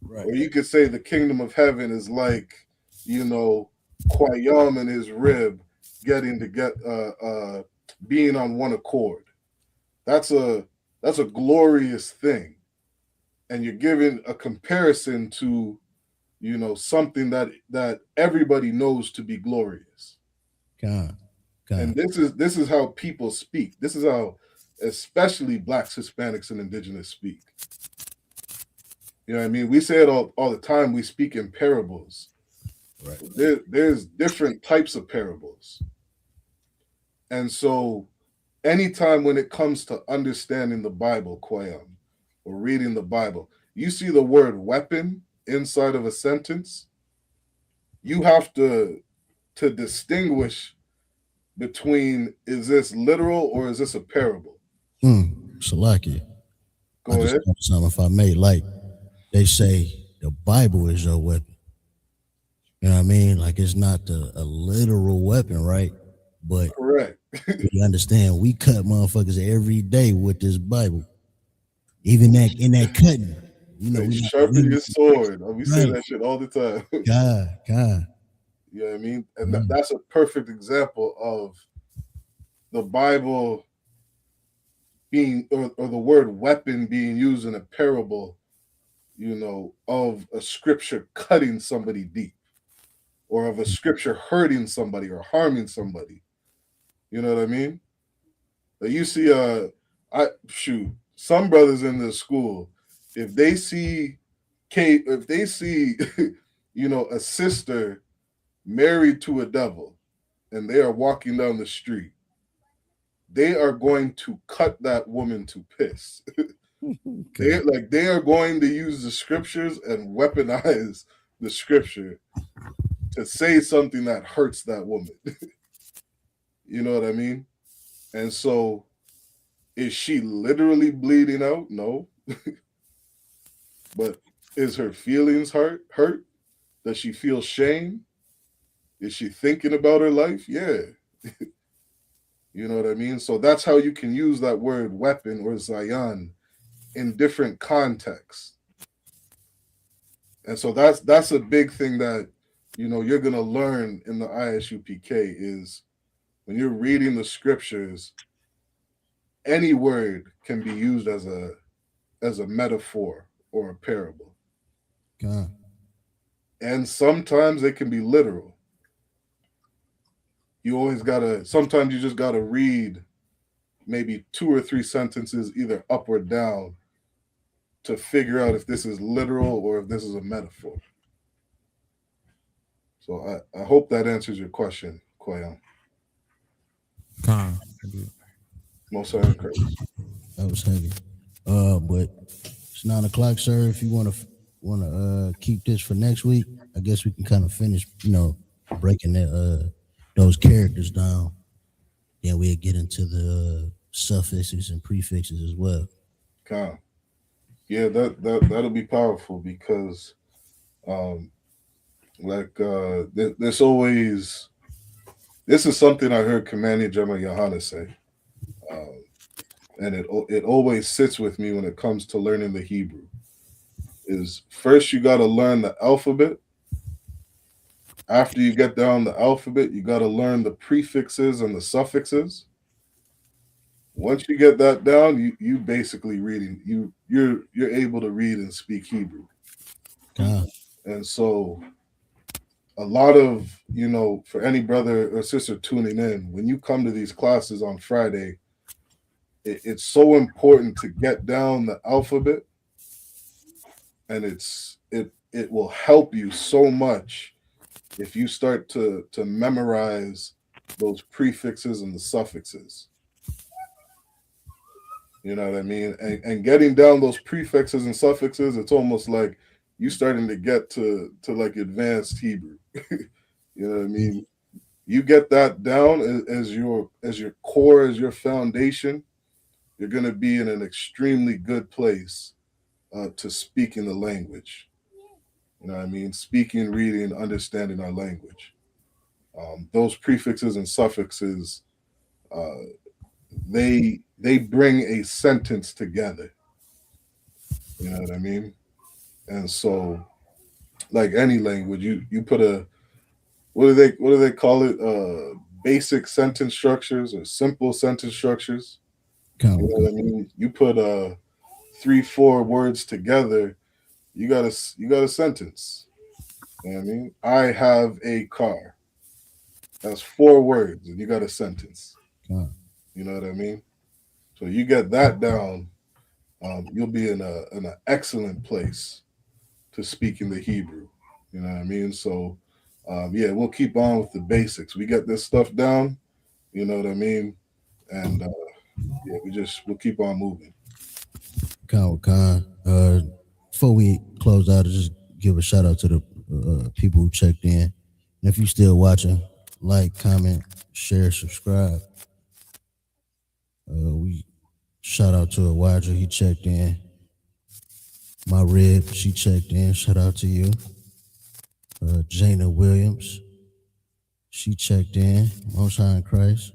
Right. Or you could say the kingdom of heaven is like, Quayam and his rib being on one accord. That's a glorious thing. And you're giving a comparison to, something that everybody knows to be glorious. God. And this is how people speak. This is how especially blacks, Hispanics, and indigenous speak. You know what I mean? We say it all the time. We speak in parables. Right. There's different types of parables. And so anytime when it comes to understanding the Bible, Quayam, or reading the Bible, you see the word weapon inside of a sentence, you have to distinguish between, is this literal or is this a parable? Salaki. Go ahead. Something, if I may, like they say the Bible is your weapon. You know what I mean? Like it's not a literal weapon, right? But correct. You understand, we cut motherfuckers every day with this Bible. Even in that cutting. Sharpen your sword. We say that shit all the time. God. You know what I mean? And that's a perfect example of the Bible being, or the word weapon being used in a parable, of a scripture cutting somebody deep, or of a scripture hurting somebody or harming somebody. You know what I mean? You see, some brothers in this school, if they see, a sister married to a devil, and they are walking down the street, they are going to cut that woman to piss. They are going to use the scriptures and weaponize the scripture to say something that hurts that woman. You know what I mean? And so, is she literally bleeding out? No. But is her feelings hurt? Does she feel shame? Is she thinking about her life? Yeah. You know what I mean? So that's how you can use that word weapon or zayan in different contexts. And so that's a big thing that, you're going to learn in the ISUPK is when you're reading the scriptures, any word can be used as a metaphor or a parable. God. And sometimes it can be literal. Sometimes you just gotta read maybe 2 or 3 sentences either up or down to figure out if this is literal or if this is a metaphor. So I hope that answers your question, Quayam. Most crazy. That was heavy. But it's 9 o'clock, sir. If you want to keep this for next week, I guess we can kind of finish, breaking those characters down, then we'll get into the suffixes and prefixes as well. Con. Yeah, that'll be powerful because, um, there's always this is something I heard Commander General Yohana say, um, and it always sits with me when it comes to learning the Hebrew. Is first you got to learn the alphabet. After you get down the alphabet, you got to learn the prefixes and the suffixes. Once you get that down, you basically reading you're able to read and speak Hebrew. God. And so a lot of, for any brother or sister tuning in, when you come to these classes on Friday, it's so important to get down the alphabet, and it will help you so much if you start to memorize those prefixes and the suffixes. You know what I mean? And getting down those prefixes and suffixes, it's almost like you starting to get to like advanced Hebrew. You know what I mean? You get that down as your core, as your foundation, you're going to be in an extremely good place to speaking the language. You know what I mean? Speaking, reading, understanding our language. Those prefixes and suffixes, uh, they bring a sentence together. You know what I mean? And so, like any language, you put a what do they call it? Basic sentence structures or simple sentence structures. You know what I mean? You put 3-4 words together, you got a sentence. You know what I mean? I have a car. That's 4 words, and you got a sentence. God. You know what I mean? So you get that down, you'll be in an excellent place to speaking the Hebrew. You know what I mean? So, yeah, we'll keep on with the basics. We get this stuff down. You know what I mean? And yeah, we'll keep on moving. Khan. Before we close out, I'll just give a shout out to the people who checked in. And if you're still watching, like, comment, share, subscribe. We shout out to Awadra, he checked in. My Rib, she checked in. Shout out to you. Jana Williams, she checked in. Most High in Christ.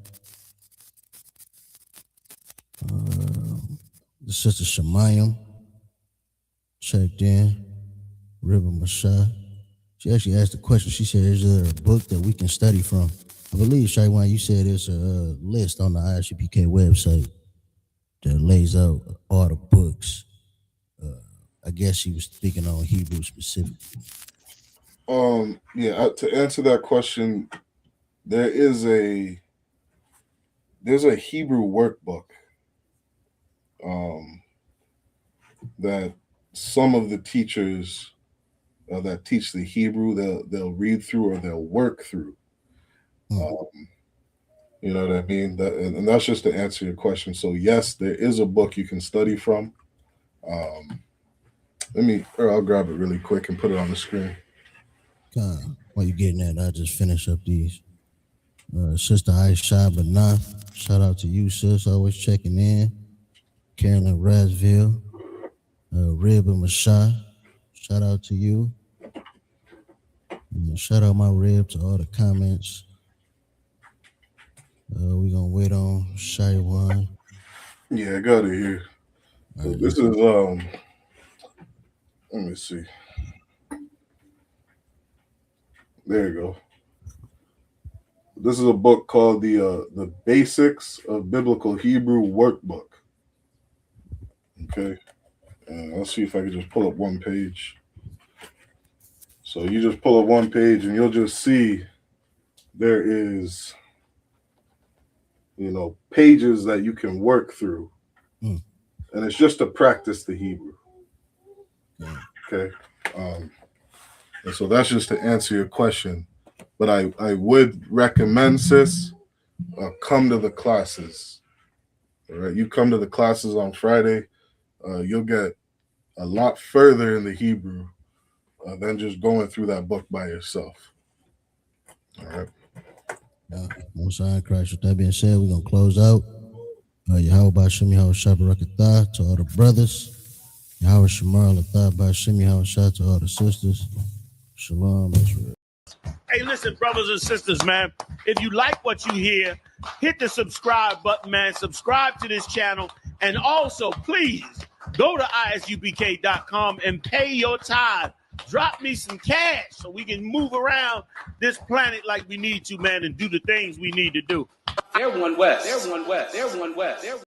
The sister Shemayim checked in. River Mashah. She actually asked a question. She said, is there a book that we can study from? I believe, Shaiwan, you said there's a list on the ISUPK website that lays out all the books. I guess she was speaking on Hebrew specifically. Yeah, to answer that question, there's a Hebrew workbook that some of the teachers that teach the Hebrew they'll read through or they'll work through. You know what I mean? And that's just to answer your question. So yes, there is a book you can study from. I'll grab it really quick and put it on the screen. While you're getting that, I'll just finish up these. Sister Aisha Banath, shout out to you, sis, always checking in. Carolyn Rasville, Rib and Mashah, shout out to you. Shout out my Rib to all the comments. We're gonna wait on Shaiwan. Yeah, I got it here. So this is let me see. There you go. This is a book called the Basics of Biblical Hebrew Workbook. Okay. Let's see if I can just pull up one page. So you just pull up one page and you'll just see there is, pages that you can work through. And it's just to practice the Hebrew. Okay. And so that's just to answer your question. But I would recommend, sis, come to the classes. All right. You come to the classes on Friday, you'll get a lot further in the Hebrew than just going through that book by yourself. All right. Most High in Christ. With that being said, we're gonna close out. Yahweh Bashim Yahweh Shabarakatah to all the brothers. Yahweh Shemar Latah Bashim Yahweh Shah to all the sisters. Shalom, Israel. Hey, listen, brothers and sisters, man. If you like what you hear, hit the subscribe button, man. Subscribe to this channel. And also, please, go to isubk.com and pay your tithe. Drop me some cash so we can move around this planet like we need to, man, and do the things we need to do. They're one West. They're one West. They're one West. They're